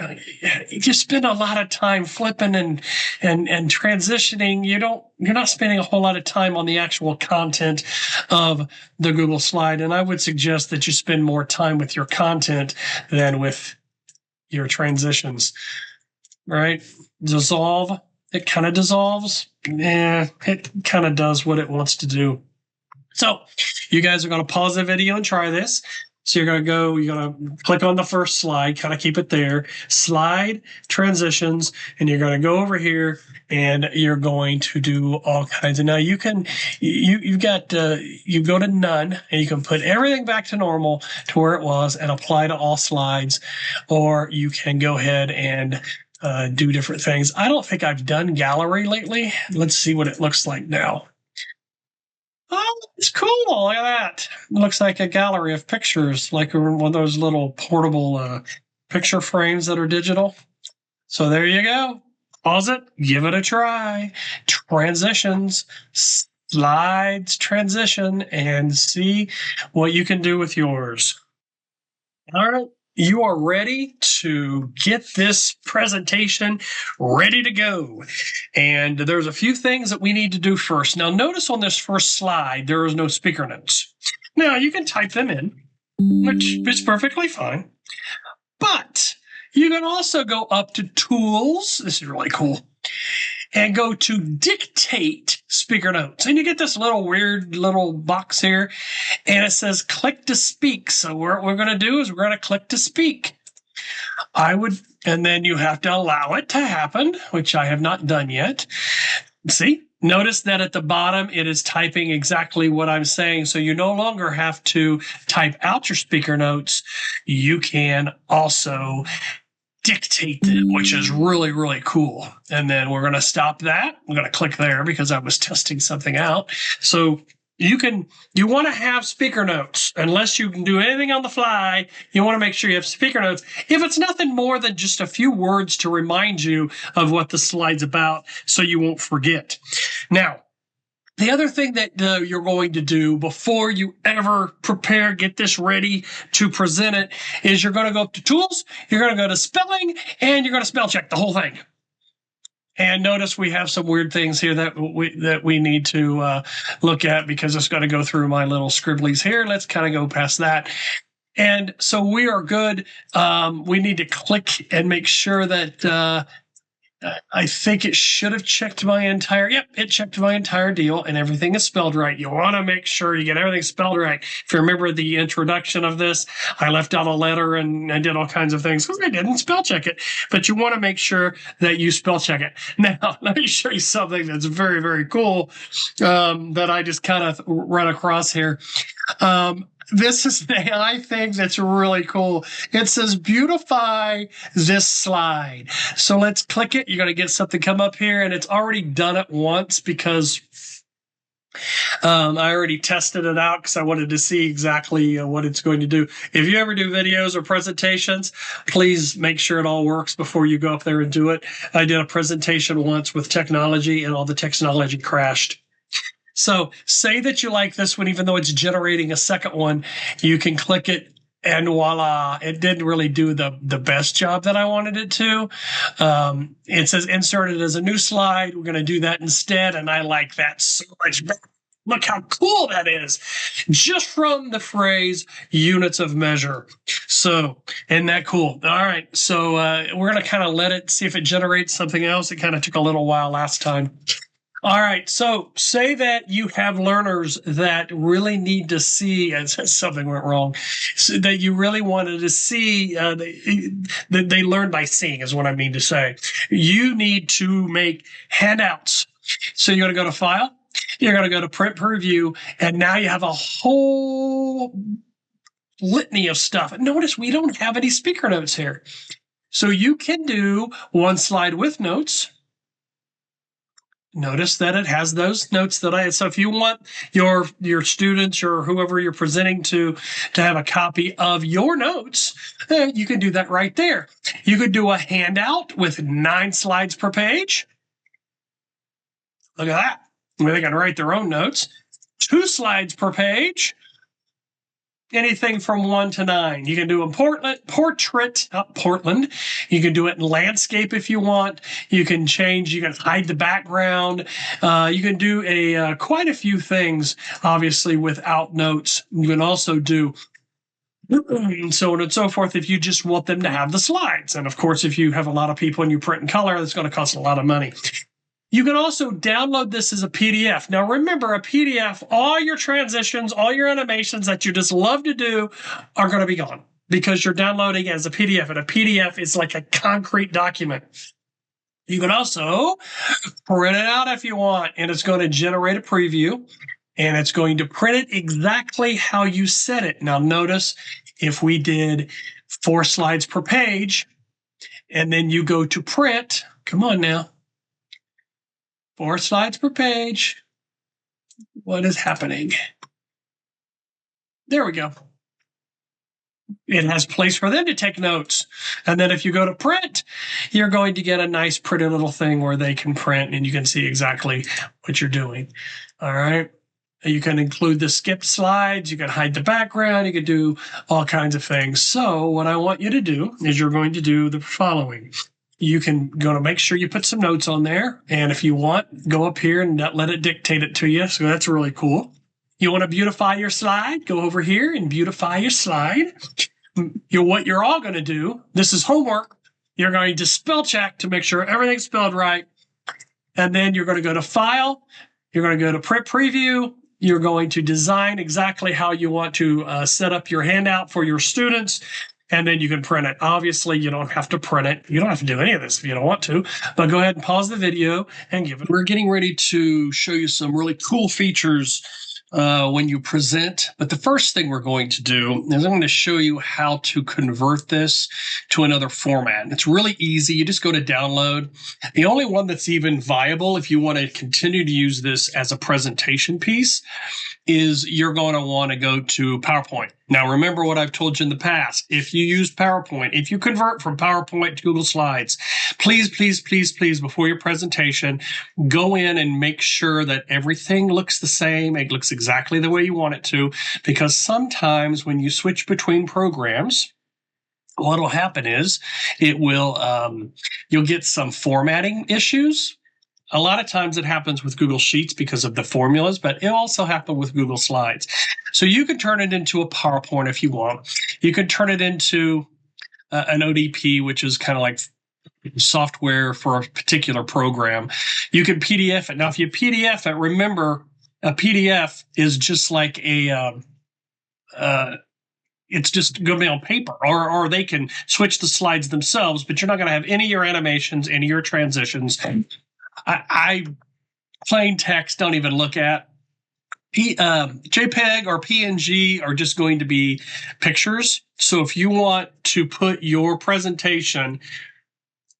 You spend a lot of time flipping and transitioning. You're not spending a whole lot of time on the actual content of the Google slide. And I would suggest that you spend more time with your content than with your transitions. Right? Dissolve. It kind of dissolves. Yeah, it kind of does what it wants to do. So you guys are going to pause the video and try this. So you're going to click on the first slide, kind of keep it there, slide transitions, and you're going to go over here and you're going to do all kinds of, now you go to none and you can put everything back to normal to where it was and apply to all slides, or you can go ahead and do different things. I don't think I've done gallery lately. Let's see what it looks like now. Oh, it's cool. Look at that. It looks like a gallery of pictures, like one of those little portable picture frames that are digital. So there you go. Pause it. Give it a try. Transitions, slides, transition, and see what you can do with yours. All right. You are ready to get this presentation ready to go. And there's a few things that we need to do first. Now, notice on this first slide, there is no speaker notes. Now, you can type them in, which is perfectly fine. But you can also go up to Tools. This is really cool. And go to Dictate Speaker Notes. And you get this little weird little box here. And it says click to speak. So what we're going to do is we're going to click to speak. And then you have to allow it to happen, which I have not done yet. See? Notice that at the bottom, it is typing exactly what I'm saying. So you no longer have to type out your speaker notes. You can also dictate it, which is really, really cool. And then we're going to stop that. I'm going to click there because I was testing something out. So you want to have speaker notes. Unless you can do anything on the fly, you want to make sure you have speaker notes. If it's nothing more than just a few words to remind you of what the slide's about so you won't forget. Now, The other thing that you're going to do before you ever prepare, get this ready to present it, is you're going to go up to Tools, you're going to go to Spelling, and you're going to spell check the whole thing. And notice we have some weird things here that we need to look at, because it's going to go through my little scribblies here. Let's kind of go past that. And so we are good. We need to click and make sure that I think it should have checked my entire, it checked my entire deal and everything is spelled right. You want to make sure you get everything spelled right. If you remember the introduction of this, I left out a letter and I did all kinds of things because I didn't spell check it. But you want to make sure that you spell check it. Now, let me show you something that's very, very cool that I just kind of run across here. This is the AI thing that's really cool. It says, beautify this slide. So let's click it. You're going to get something come up here, and it's already done it once because I already tested it out because I wanted to see exactly what it's going to do. If you ever do videos or presentations, please make sure it all works before you go up there and do it. I did a presentation once with technology, and all the technology crashed. So say that you like this one, even though it's generating a second one, you can click it and voila, it didn't really do the best job that I wanted it to. It says insert it as a new slide. We're going to do that instead. And I like that so much better. Look how cool that is, just from the phrase units of measure. So, isn't that cool? All right. So we're going to kind of let it see if it generates something else. It kind of took a little while last time. All right, so say that you have learners that really need to see, and something went wrong, so that you really wanted to see, that they learn by seeing is what I mean to say. You need to make handouts. So you're going to go to File, you're going to go to Print Preview, and now you have a whole litany of stuff. Notice we don't have any speaker notes here. So you can do one slide with notes. Notice that it has those notes that I had. So if you want your students or whoever you're presenting to have a copy of your notes, you can do that right there. You could do a handout with 9 slides per page. Look at that. Where they can write their own notes. 2 slides per page. Anything from 1 to 9. You can do a portrait, not Portland. You can do it in landscape if you want. You can change, you can hide the background. You can do quite a few things, obviously, without notes. You can also do so on and so forth if you just want them to have the slides. And of course, if you have a lot of people and you print in color, that's going to cost a lot of money. You can also download this as a PDF. Now, remember, a PDF, all your transitions, all your animations that you just love to do are going to be gone because you're downloading it as a PDF, and a PDF is like a concrete document. You can also print it out if you want, and it's going to generate a preview, and it's going to print it exactly how you set it. Now, notice if we did 4 slides per page, and then you go to print, come on now. 4 slides per page. What is happening? There we go. It has a place for them to take notes. And then if you go to print, you're going to get a nice pretty little thing where they can print and you can see exactly what you're doing. All right. You can include the skipped slides. You can hide the background. You can do all kinds of things. So what I want you to do is you're going to do the following. You can go to make sure you put some notes on there. And if you want, go up here and let it dictate it to you. So that's really cool. You want to beautify your slide? Go over here and beautify your slide. What you're all going to do, this is homework. You're going to spell check to make sure everything's spelled right. And then you're going to go to File. You're going to go to Print Preview. You're going to design exactly how you want to set up your handout for your students. And then you can print it. Obviously, you don't have to print it. You don't have to do any of this if you don't want to. But go ahead and pause the video and give it. We're getting ready to show you some really cool features when you present. But the first thing we're going to do is I'm going to show you how to convert this to another format. It's really easy. You just go to download. The only one that's even viable if you want to continue to use this as a presentation piece is you're going to want to go to PowerPoint. Now, remember what I've told you in the past. If you use PowerPoint, if you convert from PowerPoint to Google Slides, please, please, please, please, before your presentation, go in and make sure that everything looks the same. It looks exactly the way you want it to, because sometimes when you switch between programs, what will happen is you'll get some formatting issues. A lot of times it happens with Google Sheets because of the formulas, but it also happened with Google Slides. So you can turn it into a PowerPoint if you want. You can turn it into an ODP, which is kind of like software for a particular program. You can PDF it. Now, if you PDF it, remember a PDF is just like it's just going to be on paper, or they can switch the slides themselves, but you're not going to have any of your animations, any of your transitions. I plain text don't even look at. JPEG or PNG are just going to be pictures. So if you want to put your presentation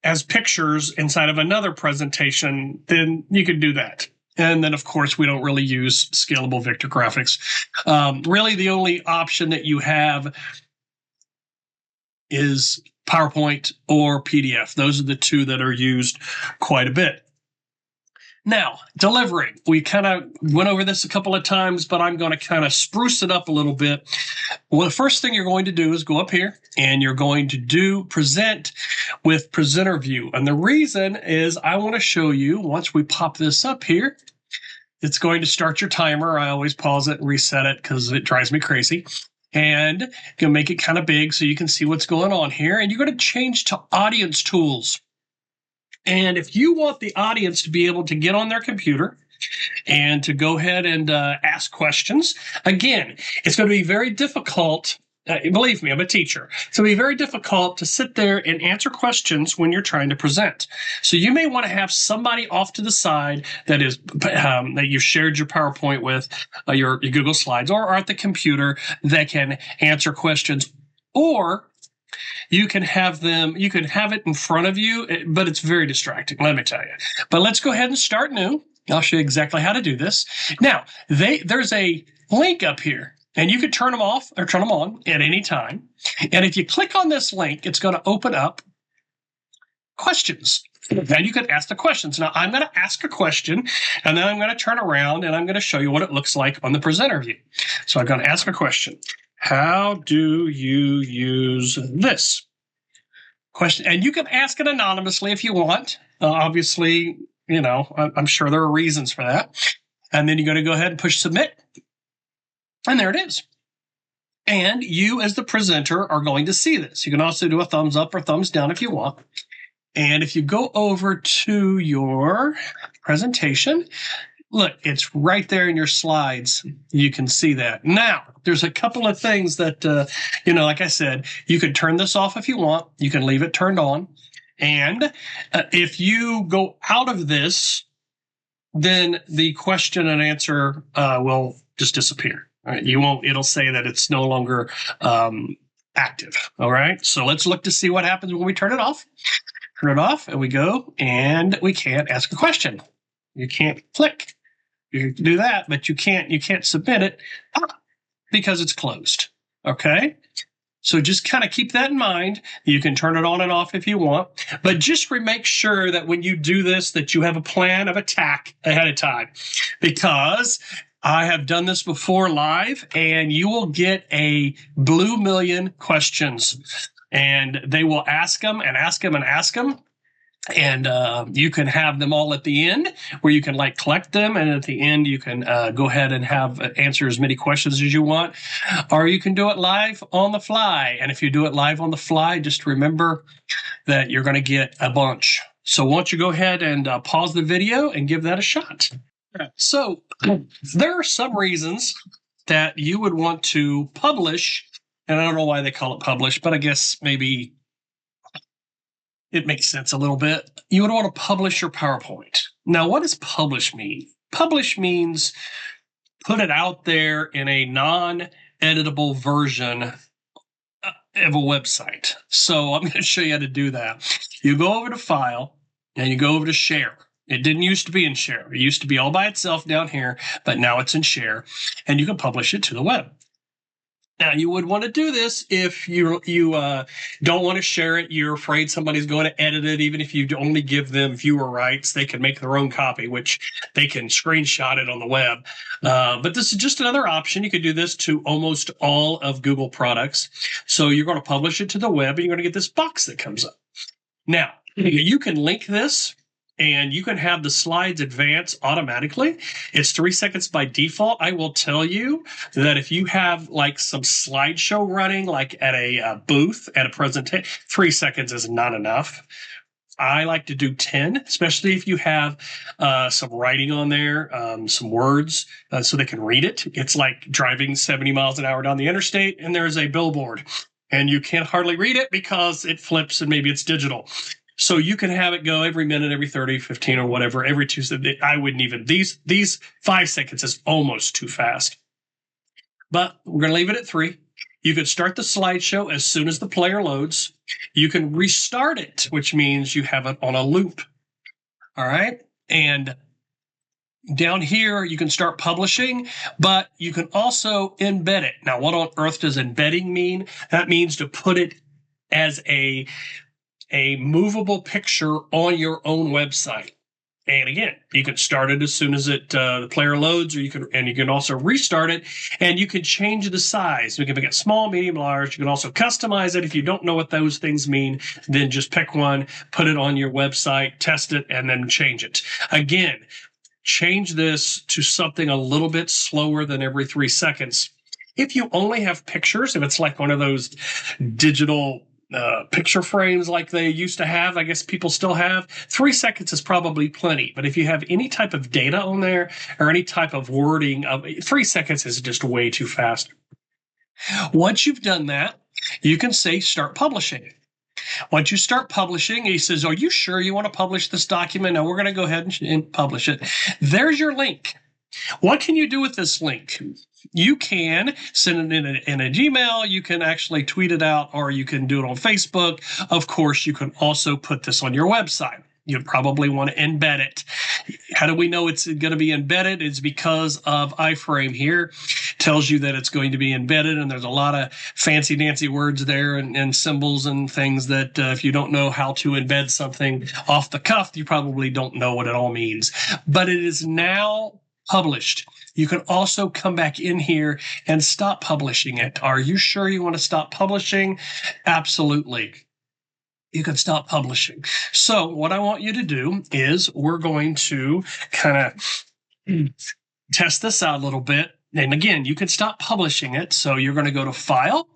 as pictures inside of another presentation, then you can do that. And then, of course, we don't really use scalable vector graphics. Really, the only option that you have is PowerPoint or PDF. Those are the two that are used quite a bit. Now, delivering. We kind of went over this a couple of times, but I'm going to kind of spruce it up a little bit. Well, the first thing you're going to do is go up here, and you're going to present with presenter view. And the reason is I want to show you, once we pop this up here, it's going to start your timer. I always pause it and reset it because it drives me crazy. And you can make it kind of big so you can see what's going on here. And you're going to change to audience tools. And if you want the audience to be able to get on their computer and to go ahead and ask questions, again, it's going to be very difficult. Believe me, I'm a teacher. It's going to be very difficult to sit there and answer questions when you're trying to present. So you may want to have somebody off to the side that is that you shared your PowerPoint with, your Google Slides, or at the computer that can answer questions, or you can have it in front of you, but it's very distracting, let me tell you. But let's go ahead and start new. I'll show you exactly how to do this. Now, there's a link up here, and you can turn them off or turn them on at any time. And if you click on this link, it's going to open up questions. Then you can ask the questions. Now, I'm going to ask a question, and then I'm going to turn around, and I'm going to show you what it looks like on the presenter view. So I'm going to ask a question. How do you use this question? And you can ask it anonymously if you want. Obviously, I'm sure there are reasons for that. And then you're going to go ahead and push submit. And there it is. And you, as the presenter, are going to see this. You can also do a thumbs up or thumbs down if you want. And if you go over to your presentation, look, it's right there in your slides. You can see that. Now, there's a couple of things that, like I said, you can turn this off if you want. You can leave it turned on. And if you go out of this, then the question and answer will just disappear. All right, it'll say that it's no longer active. All right, so let's look to see what happens when we turn it off. Turn it off, and we go, and we can't ask a question. You can't click. You can do that, but you can't submit it because it's closed. Okay? So just kind of keep that in mind. You can turn it on and off if you want, but just make sure that when you do this, that you have a plan of attack ahead of time, because I have done this before live, and you will get a blue million questions, and they will ask them and ask them and ask them. And you can have them all at the end, where you can collect them, and at the end you can go ahead and answer as many questions as you want, or you can do it live on the fly. And if you do it live on the fly, just remember that you're going to get a bunch. So why don't you go ahead and pause the video and give that a shot. So there are some reasons that you would want to publish, and I don't know why they call it publish, but I guess maybe it makes sense a little bit. You would want to publish your PowerPoint. Now, what does publish mean? Publish means put it out there in a non-editable version of a website. So I'm going to show you how to do that. You go over to File, and you go over to Share. It didn't used to be in share. It used to be all by itself down here, but now it's in share, and you can publish it to the web. Now, you would want to do this if you don't want to share it. You're afraid somebody's going to edit it. Even if you only give them viewer rights, they can make their own copy, which they can screenshot it on the web. But this is just another option. You could do this to almost all of Google products. So you're going to publish it to the web, and you're going to get this box that comes up. Now, you can link this, and you can have the slides advance automatically. It's 3 seconds by default. I will tell you that if you have like some slideshow running, like at a booth at a presentation, 3 seconds is not enough. I like to do 10, especially if you have some writing on there, some words, so they can read it. It's like driving 70 miles an hour down the interstate, and there's a billboard, and you can't hardly read it because it flips and maybe it's digital. So you can have it go every minute, every 30, 15, or whatever, every Tuesday. I wouldn't even, these 5 seconds is almost too fast. But we're going to leave it at 3. You can start the slideshow as soon as the player loads. You can restart it, which means you have it on a loop. All right. And down here, you can start publishing, but you can also embed it. Now, what on earth does embedding mean? That means to put it as a movable picture on your own website. And again, you can start it as soon as the player loads, or you can also restart it, and you can change the size. You can make it small, medium, large. You can also customize it. If you don't know what those things mean, then just pick one, put it on your website, test it, and then change it. Again, change this to something a little bit slower than every 3 seconds. If you only have pictures, if it's like one of those digital picture frames like they used to have, I guess people still have, 3 seconds is probably plenty. But if you have any type of data on there or any type of wording, 3 seconds is just way too fast. Once you've done that, you can say start publishing. Once you start publishing, he says, are you sure you want to publish this document? Now we're going to go ahead and publish it. There's your link. What can you do with this link? You can send it in a Gmail. You can actually tweet it out, or you can do it on Facebook. Of course, you can also put this on your website. You'd probably want to embed it. How do we know it's going to be embedded? It's because of iframe here. It tells you that it's going to be embedded, and there's a lot of fancy-dancy words there and symbols and things that if you don't know how to embed something off the cuff, you probably don't know what it all means. But it is now published. You can also come back in here and stop publishing it. Are you sure you want to stop publishing? Absolutely. You can stop publishing. So what I want you to do is we're going to kind of test this out a little bit. And again, you can stop publishing it. So you're going to go to File.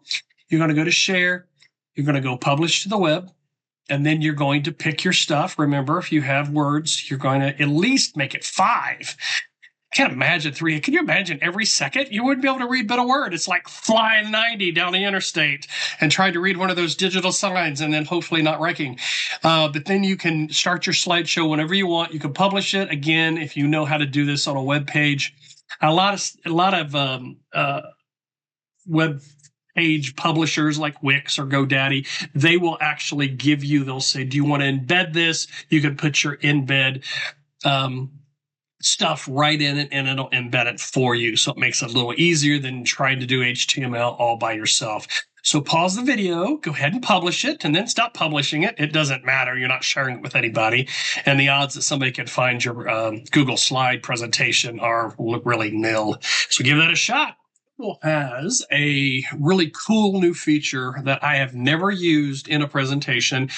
You're going to go to Share. You're going to go Publish to the Web. And then you're going to pick your stuff. Remember, if you have words, you're going to at least make it 5. I can't imagine 3. Can you imagine every second? You wouldn't be able to read but a word. It's like flying 90 down the interstate and trying to read one of those digital signs and then hopefully not wrecking. But then you can start your slideshow whenever you want. You can publish it. Again, if you know how to do this on a web page. A lot of web page publishers like Wix or GoDaddy, they will actually give you, they'll say, do you want to embed this? You can put your embed stuff right in it, and it'll embed it for you. So it makes it a little easier than trying to do HTML all by yourself. So pause the video, go ahead and publish it, and then stop publishing it. It doesn't matter. You're not sharing it with anybody. And the odds that somebody can find your Google slide presentation are really nil. So give that a shot. Google has a really cool new feature that I have never used in a presentation,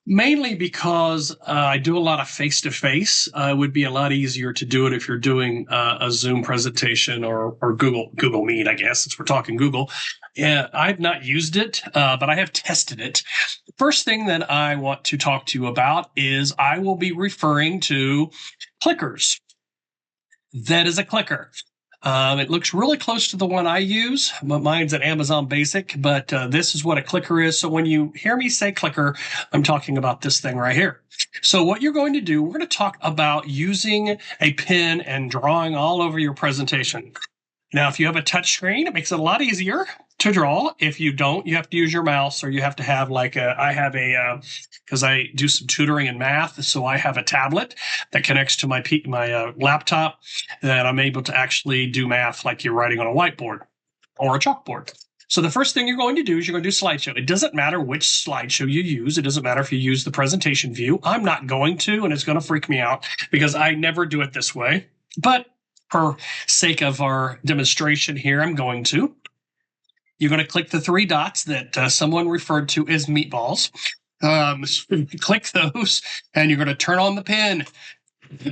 mainly because I do a lot of face-to-face. It would be a lot easier to do it if you're doing a Zoom presentation or Google Meet, I guess, since we're talking Google. I've not used it, but I have tested it. The first thing that I want to talk to you about is I will be referring to clickers. That is a clicker. It looks really close to the one I use. Mine's an Amazon Basic, but this is what a clicker is. So when you hear me say clicker, I'm talking about this thing right here. So what you're going to do, we're going to talk about using a pen and drawing all over your presentation. Now, if you have a touch screen, it makes it a lot easier to draw. If you don't, you have to use your mouse, or you have to have like because I do some tutoring in math, so I have a tablet that connects to my laptop that I'm able to actually do math like you're writing on a whiteboard or a chalkboard. So the first thing you're going to do is you're going to do slideshow. It doesn't matter which slideshow you use. It doesn't matter if you use the presentation view. I'm not going to, and it's going to freak me out because I never do it this way. But for sake of our demonstration here, I'm going to. You're going to click the three dots that someone referred to as meatballs. Click those, and you're going to turn on the pen.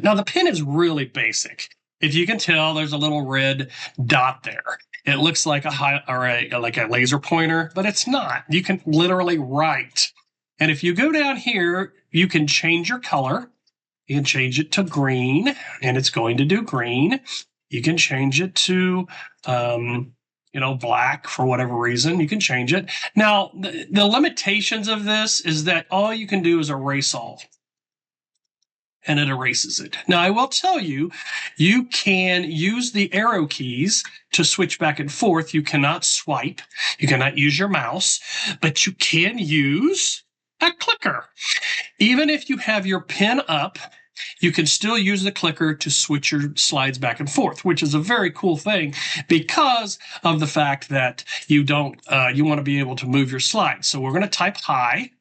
Now, the pen is really basic. If you can tell, there's a little red dot there. It looks like like a laser pointer, but it's not. You can literally write. And if you go down here, you can change your color. You can change it to green, and it's going to do green. You can change it to black for whatever reason. You can change it. Now, the limitations of this is that all you can do is erase all. And it erases it. Now, I will tell you, you can use the arrow keys to switch back and forth. You cannot swipe. You cannot use your mouse, but you can use a clicker. Even if you have your pen up, you can still use the clicker to switch your slides back and forth, which is a very cool thing because of the fact that you want to be able to move your slides. So we're going to type hi,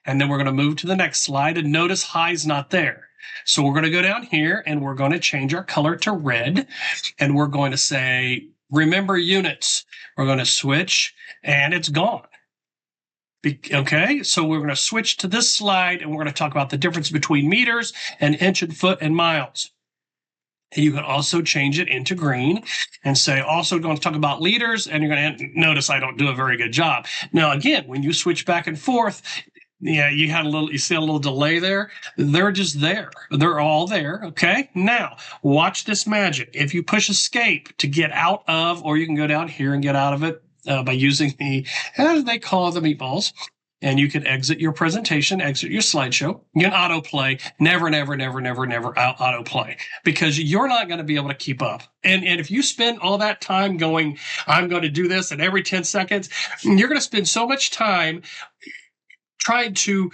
and then we're going to move to the next slide, and notice hi is not there. So we're going to go down here, and we're going to change our color to red, and we're going to say, remember units. We're going to switch, and it's gone. Okay, so we're going to switch to this slide, and we're going to talk about the difference between meters and inch and foot and miles. And you can also change it into green and say, also going to talk about liters, and you're going to notice I don't do a very good job. Now, again, when you switch back and forth, yeah, you see a little delay there. They're just there. They're all there. Okay. Now watch this magic. If you push escape to get out of, or you can go down here and get out of it by using as they call the meatballs, and you can exit your presentation, exit your slideshow. You can autoplay. Never, never, never, never, never autoplay, because you're not going to be able to keep up. And if you spend all that time going, I'm going to do this, and every 10 seconds, you're going to spend so much time trying to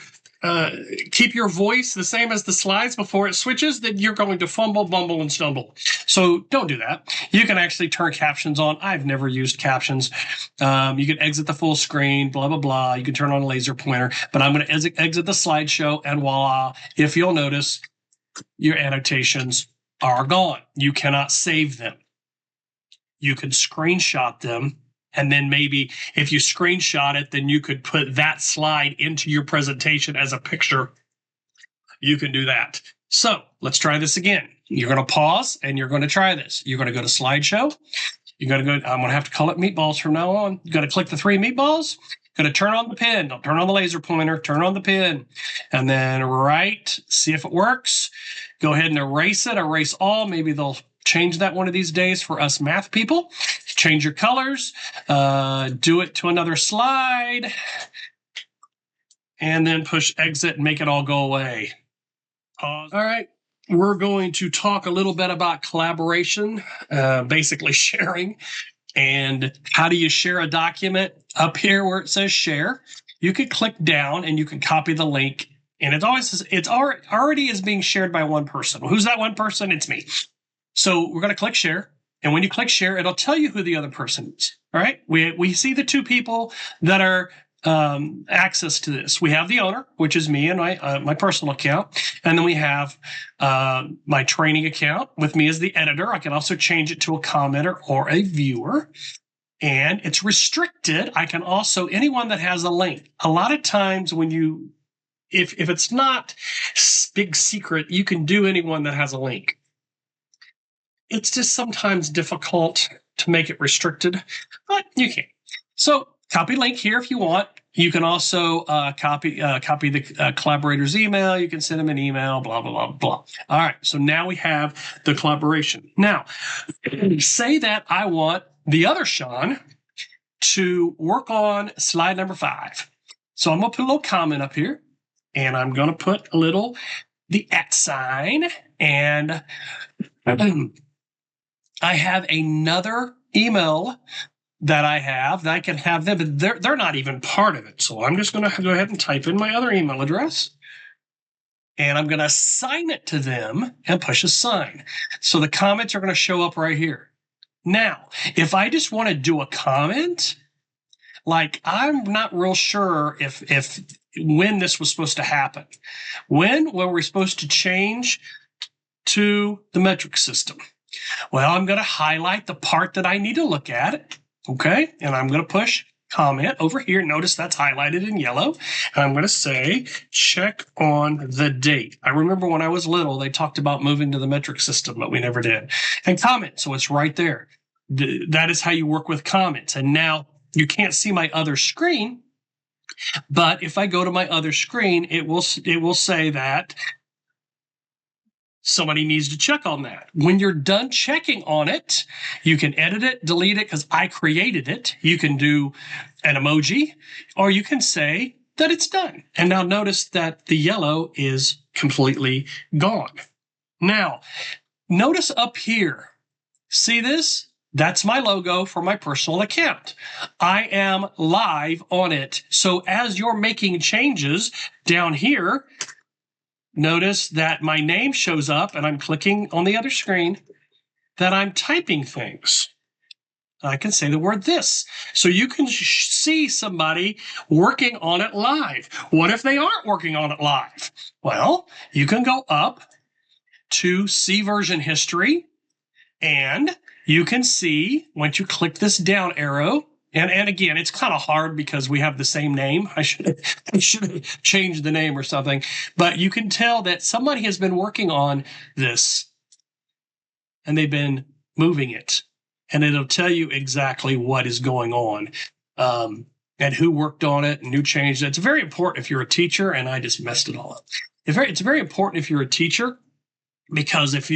keep your voice the same as the slides before it switches, then you're going to fumble, bumble, and stumble. So don't do that. You can actually turn captions on. I've never used captions. You can exit the full screen, blah, blah, blah. You can turn on a laser pointer, but I'm going to exit the slideshow, and voila, if you'll notice, your annotations are gone. You cannot save them. You can screenshot them. And then maybe if you screenshot it, then you could put that slide into your presentation as a picture. You can do that. So let's try this again. You're going to pause, and you're going to try this. You're going to go to slideshow. You're going to go, I'm going to have to call it meatballs from now on. You're going to click the three meatballs. Going to turn on the pen. Don't turn on the laser pointer. Turn on the pen. And then see if it works. Go ahead and erase it. Erase all. Maybe they'll change that one of these days for us math people. Change your colors. Do it to another slide. And then push exit and make it all go away. Pause. All right. We're going to talk a little bit about collaboration, basically sharing. And how do you share a document? Up here where it says share, you can click down and you can copy the link. And it's already is being shared by one person. Well, who's that one person? It's me. So we're going to click share. And when you click share, it'll tell you who the other person is. All right. We see the two people that are access to this. We have the owner, which is me and my personal account. And then we have my training account with me as the editor. I can also change it to a commenter or a viewer. And it's restricted. I can also, anyone that has a link. A lot of times when if it's not big secret, you can do anyone that has a link. It's just sometimes difficult to make it restricted, but you can. So copy link here if you want. You can also copy the collaborator's email. You can send them an email, blah, blah, blah, blah. All right, so now we have the collaboration. Now, say that I want the other Sean to work on slide number 5. So I'm going to put a little comment up here, and I'm going to put the @ sign, and I have another email that I have, that I can have them, but they're not even part of it. So I'm just going to go ahead and type in my other email address. And I'm going to assign it to them and push assign. So the comments are going to show up right here. Now, if I just want to do a comment, like I'm not real sure if when this was supposed to happen. When were we supposed to change to the metric system? Well, I'm going to highlight the part that I need to look at. Okay. And I'm going to push comment over here. Notice that's highlighted in yellow. And I'm going to say, check on the date. I remember when I was little, they talked about moving to the metric system, but we never did. And comment. So it's right there. That is how you work with comments. And now you can't see my other screen, but if I go to my other screen, it will say that somebody needs to check on that. When you're done checking on it, you can edit it, delete it, because I created it. You can do an emoji, or you can say that it's done. And now notice that the yellow is completely gone. Now, notice up here, see this? That's my logo for my personal account. I am live on it. So as you're making changes down here, notice that my name shows up and I'm clicking on the other screen, that I'm typing things. I can say the word this. So you can see somebody working on it live. What if they aren't working on it live? Well, you can go up to see version history, and you can see, once you click this down arrow, and again, it's kind of hard because we have the same name. I should have changed the name or something. But you can tell that somebody has been working on this, and they've been moving it. And it'll tell you exactly what is going on, and who worked on it and who changed it. It's very important if you're a teacher, and I just messed it all up. It's very important if you're a teacher, because if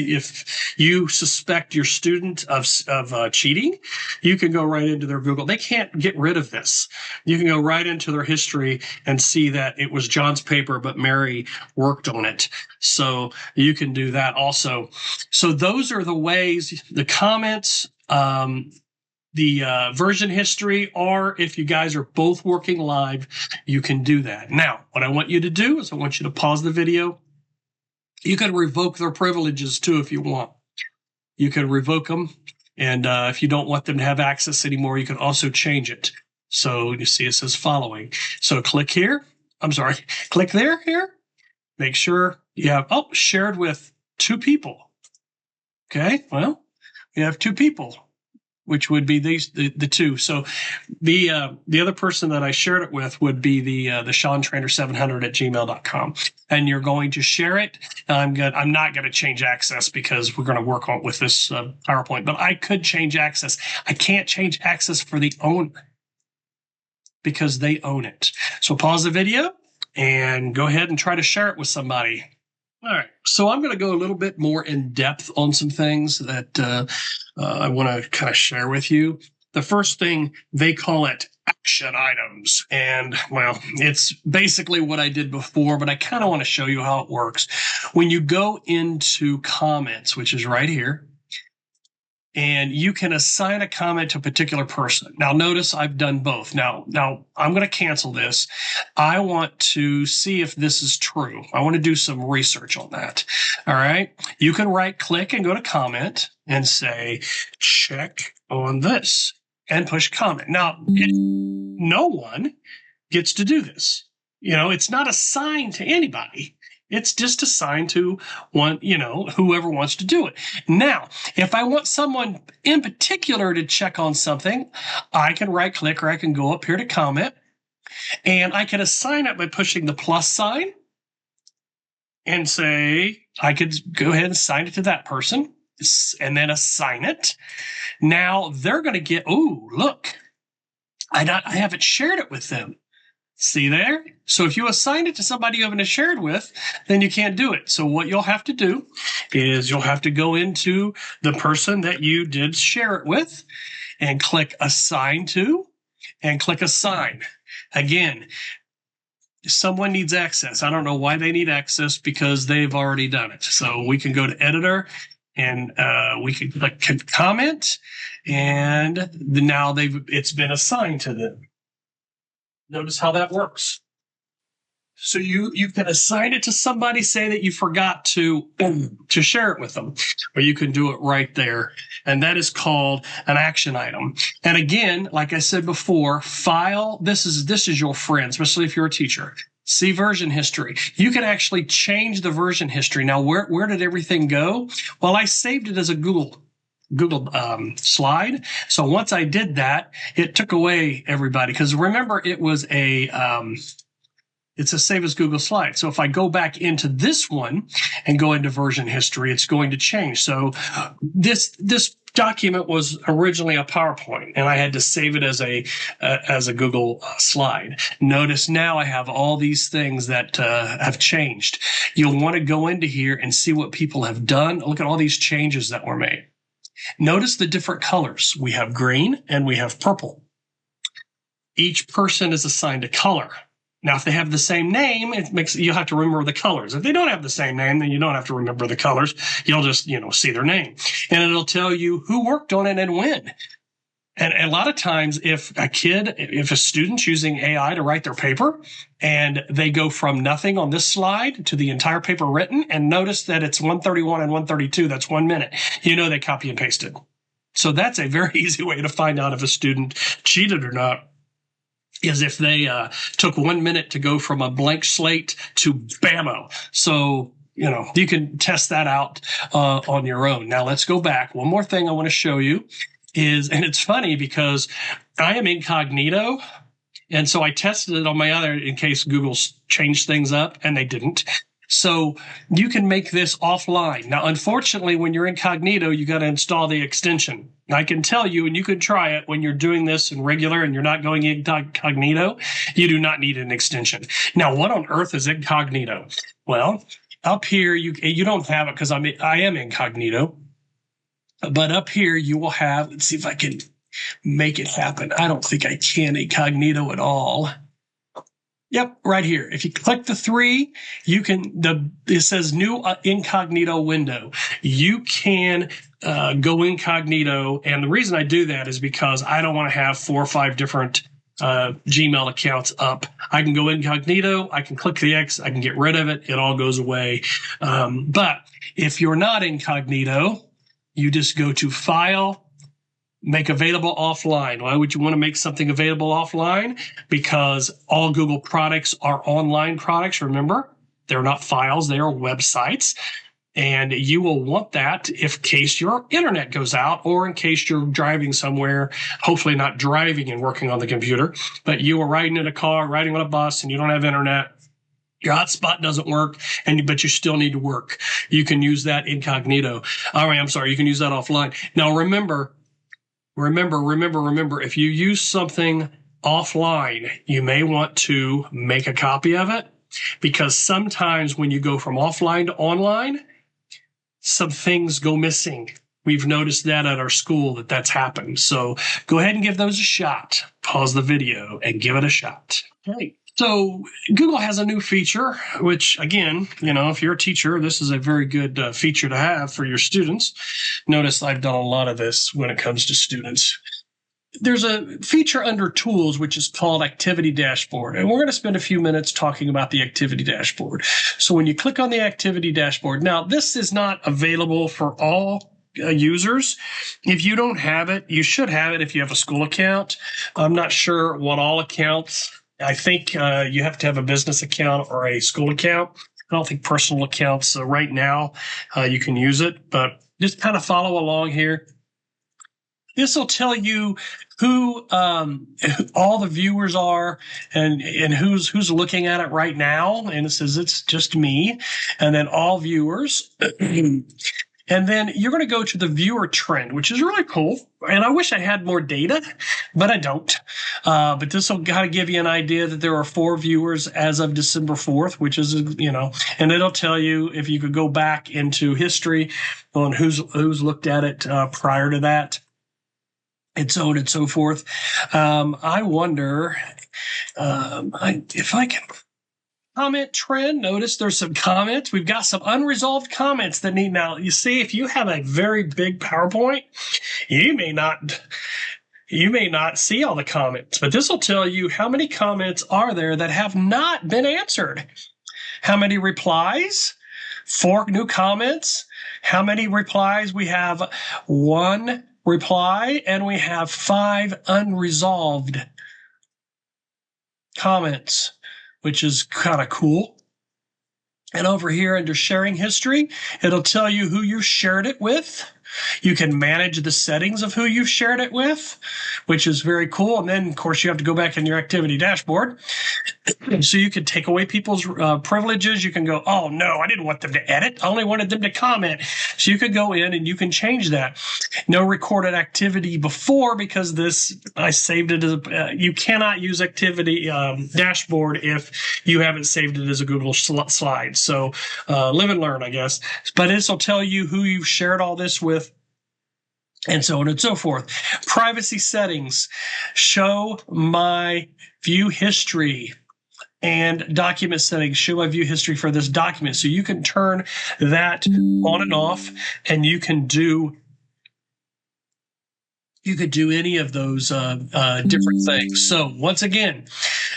you suspect your student of cheating, you can go right into their Google. They can't get rid of this. You can go right into their history and see that it was John's paper, but Mary worked on it. So you can do that also. So those are the ways, the comments, the version history, or if you guys are both working live, you can do that. Now, what I want you to do is I want you to pause the video. You can revoke their privileges too if you want. You can revoke them. And if you don't want them to have access anymore, you can also change it. So you see it says following. So click here. I'm sorry. Click there here. Make sure you have, shared with 2 people. Okay. Well, we have 2 people, which would be the 2. So the other person that I shared it with would be the SeanTrainer700@gmail.com. And you're going to share it. I'm not going to change access because we're going to work on with this PowerPoint, but I could change access. I can't change access for the owner because they own it. So pause the video and go ahead and try to share it with somebody. All right, so I'm going to go a little bit more in depth on some things that I want to kind of share with you. The first thing, they call it action items. And, well, it's basically what I did before, but I kind of want to show you how it works. When you go into comments, which is right here, and you can assign a comment to a particular person. Now, notice I've done both. Now I'm going to cancel this. I want to see if this is true. I want to do some research on that. All right. You can right click and go to comment and say, check on this, and push comment. Now, no one gets to do this. It's not assigned to anybody. It's just assigned to one, whoever wants to do it. Now, if I want someone in particular to check on something, I can right click, or I can go up here to comment, and I can assign it by pushing the plus sign and say, I could go ahead and assign it to that person and then assign it. Now they're going to get, look, I haven't shared it with them. See there? So if you assign it to somebody you haven't shared with, then you can't do it. So what you'll have to do is you'll have to go into the person that you did share it with and click assign to and click assign. Again, someone needs access. I don't know why they need access because they've already done it. So we can go to editor and we can click comment, and now it's been assigned to them. Notice how that works. So you can assign it to somebody, say that you forgot to share it with them, or you can do it right there. And that is called an action item. And again, like I said before, file, this is your friend, especially if you're a teacher. See version history. You can actually change the version history. Now, where did everything go? Well, I saved it as a Google slide. So once I did that, it took away everybody. Because remember, it was it's a save as Google slide. So if I go back into this one and go into version history, it's going to change. So this document was originally a PowerPoint, and I had to save it as a Google slide. Notice now I have all these things that have changed. You'll want to go into here and see what people have done. Look at all these changes that were made. Notice the different colors. We have green and we have purple. Each person is assigned a color. Now, if they have the same name, you'll have to remember the colors. If they don't have the same name, then you don't have to remember the colors. You'll just, see their name. And it'll tell you who worked on it and when. And a lot of times, if a student's using AI to write their paper, and they go from nothing on this slide to the entire paper written, and notice that it's 131 and 132, that's 1 minute, they copy and pasted. So that's a very easy way to find out if a student cheated or not, is if they took 1 minute to go from a blank slate to BAMO. So, you can test that out on your own. Now, let's go back. One more thing I want to show you is, and it's funny because I am incognito, and so I tested it on my other in case Google changed things up, and they didn't. So you can make this offline. Now, unfortunately, when you're incognito, you got to install the extension. I can tell you, and you can try it when you're doing this in regular and you're not going incognito, you do not need an extension. Now, what on earth is incognito? Well, up here, you don't have it because I am incognito. But up here, you will have, let's see if I can make it happen. I don't think I can incognito at all. Yep, right here. If you click the 3, it says new incognito window. You can go incognito. And the reason I do that is because I don't want to have 4 or 5 different Gmail accounts up. I can go incognito. I can click the X. I can get rid of it. It all goes away. But if you're not incognito, you just go to File, Make Available Offline. Why would you want to make something available offline? Because all Google products are online products. Remember, they're not files, they are websites. And you will want that in case your internet goes out or in case you're driving somewhere, hopefully not driving and working on the computer, but you are riding in a car, riding on a bus, and you don't have internet. Your hotspot doesn't work, but you still need to work. You can use that incognito. All right, I'm sorry, you can use that offline. Now, remember, if you use something offline, you may want to make a copy of it, because sometimes when you go from offline to online, some things go missing. We've noticed that at our school that's happened. So go ahead and give those a shot. Pause the video and give it a shot. Okay. So Google has a new feature, which, again, if you're a teacher, this is a very good feature to have for your students. Notice I've done a lot of this when it comes to students. There's a feature under Tools, which is called Activity Dashboard. And we're going to spend a few minutes talking about the Activity Dashboard. So when you click on the Activity Dashboard, now this is not available for all users. If you don't have it, you should have it if you have a school account. I'm not sure what all accounts. I think you have to have a business account or a school account. I don't think personal accounts right now you can use it, but just kind of follow along here. This will tell you who all the viewers are and who's looking at it right now. And it says it's just me, and then all viewers. And then you're going to go to the viewer trend, which is really cool. And I wish I had more data, but I don't. But this will kind of give you an idea that there are 4 viewers as of December 4th, which is, and it'll tell you if you could go back into history on who's looked at it prior to that, and so on and so forth. I wonder if I can comment trend. Notice there's some comments. We've got some unresolved comments that need. Now, you see, if you have a very big PowerPoint, you may not see all the comments, but this will tell you how many comments are there that have not been answered. How many replies? 4 new comments. How many replies? We have 1 reply, and we have 5 unresolved comments, which is kind of cool. And over here under sharing history, it'll tell you who you shared it with. You can manage the settings of who you've shared it with, which is very cool. And then, of course, you have to go back in your activity dashboard. So you can take away people's privileges. You can go, oh, no, I didn't want them to edit. I only wanted them to comment. So you could go in and you can change that. No recorded activity before, because I saved it as you cannot use activity dashboard if you haven't saved it as a Google slide. So live and learn, I guess. But this will tell you who you've shared all this with, and so on and so forth. Privacy settings, show my view history, and document settings, show my view history for this document. So you can turn that on and off, and you could do any of those different things. So once again,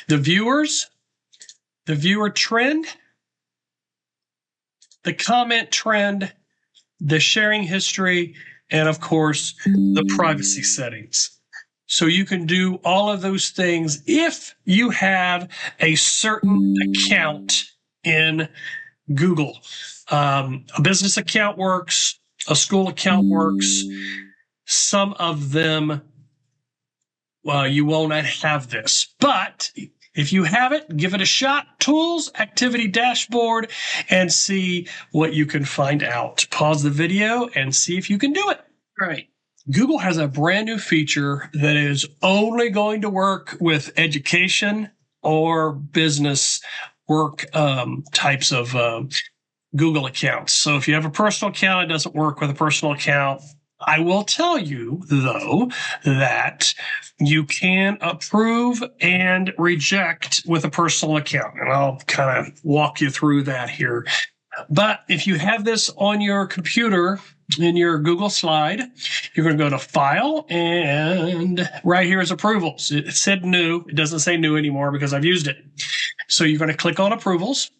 the viewer trend, the comment trend, the sharing history, and of course, the privacy settings. So you can do all of those things if you have a certain account in Google. A business account works, a school account works. Some of them, you will not have this. But if you have it, give it a shot. Tools, activity dashboard, and see what you can find out. Pause the video and see if you can do it. All right. Google has a brand new feature that is only going to work with education or business work types of Google accounts. So if you have a personal account, it doesn't work with a personal account. I will tell you, though, that you can approve and reject with a personal account. And I'll kind of walk you through that here. But if you have this on your computer in your Google slide, you're going to go to File, and right here is Approvals. It said New. It doesn't say New anymore because I've used it. So you're going to click on Approvals.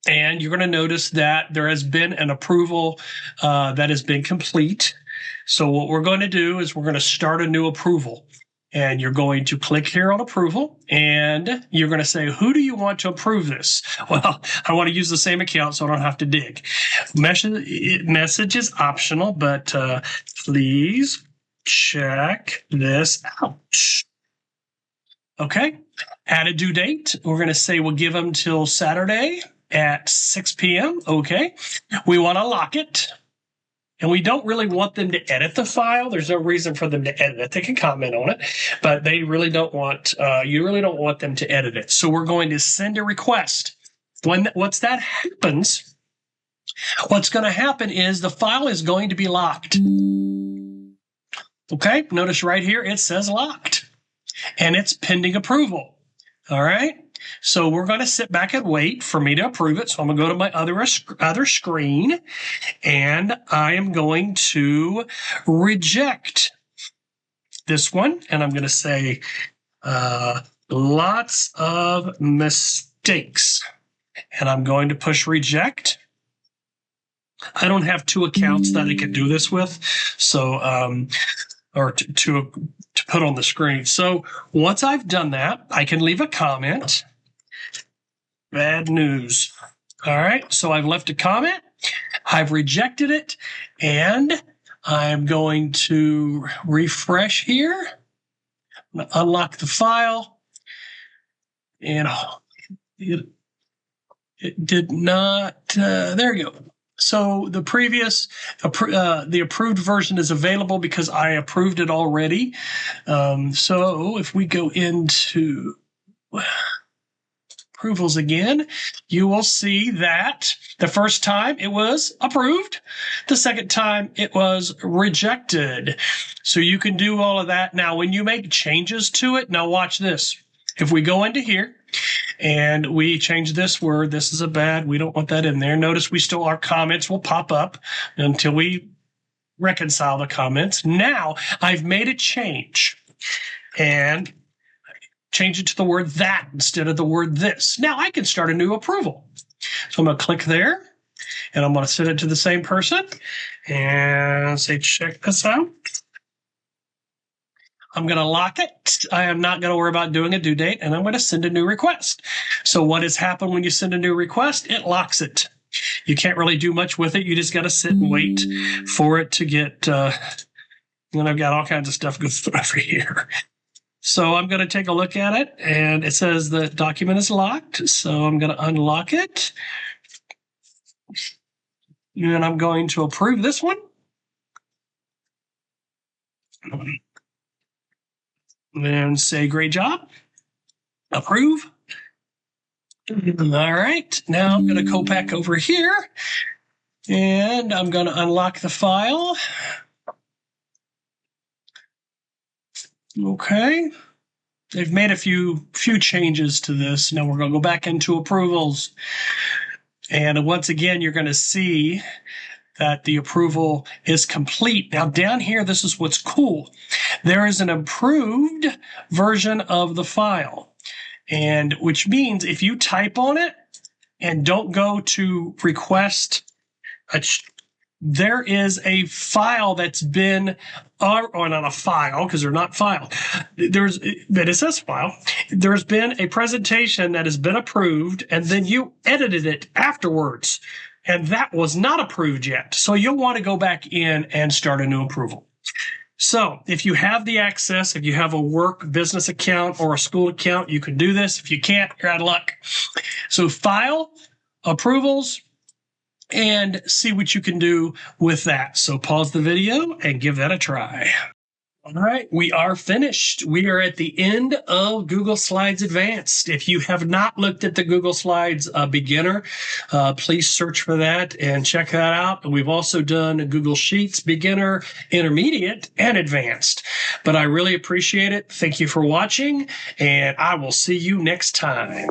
And you're going to notice that there has been an approval that has been complete. So what we're going to do is we're going to start a new approval. And you're going to click here on Approval. And you're going to say, who do you want to approve this? Well, I want to use the same account so I don't have to dig. Message is optional, but please check this out. Okay. Add a due date. We're going to say we'll give them till Saturday at 6 p.m. Okay. We want to lock it. And we don't really want them to edit the file. There's no reason for them to edit it. They can comment on it, but they really don't want, you really don't want them to edit it. So we're going to send a request. Once that happens, what's going to happen is the file is going to be locked. Okay. Notice right here, it says locked and it's pending approval. All right. So we're going to sit back and wait for me to approve it. So I'm going to go to my other screen, and I am going to reject this one. And I'm going to say lots of mistakes. And I'm going to push reject. I don't have 2 accounts that I can do this with. So, or to put on the screen. So once I've done that, I can leave a comment. Bad news. All right. So I've left a comment. I've rejected it. And I'm going to refresh here. I'm going to unlock the file. And it did not. There you go. So the the approved version is available because I approved it already. So if we go into approvals again, you will see that the first time it was approved. The second time it was rejected. So you can do all of that. Now, when you make changes to it, now watch this. If we go into here And we changed this word. This is a bad. We don't want that in there. Notice our comments will pop up until we reconcile the comments. Now I've made a change and change it to the word that instead of the word this. Now I can start a new approval. So I'm going to click there and I'm going to send it to the same person and say, check this out. I'm going to lock it. I am not going to worry about doing a due date, and I'm going to send a new request. So what has happened when you send a new request? It locks it. You can't really do much with it. You just got to sit and wait for it to get, and I've got all kinds of stuff going over here. So I'm going to take a look at it, and it says the document is locked. So I'm going to unlock it. And I'm going to approve this one. Then say, great job. Approve. All right. Now I'm going to go back over here, and I'm going to unlock the file. Okay. They've made a few changes to this. Now we're going to go back into approvals. And once again, you're going to see that the approval is complete. Now down here, this is what's cool. There is an improved version of the file, and which means if you type on it and don't go to request, there is a file that's been, or not a file because they're not filed. But it says file. There's been a presentation that has been approved, and then you edited it afterwards. And that was not approved yet. So you'll want to go back in and start a new approval. So if you have the access, if you have a work business account or a school account, you can do this. If you can't, you're out of luck. So file, approvals, and see what you can do with that. So pause the video and give that a try. All right, we are finished. We are at the end of Google Slides Advanced. If you have not looked at the Google Slides Beginner, please search for that and check that out. We've also done a Google Sheets Beginner, Intermediate, and Advanced. But I really appreciate it. Thank you for watching, and I will see you next time.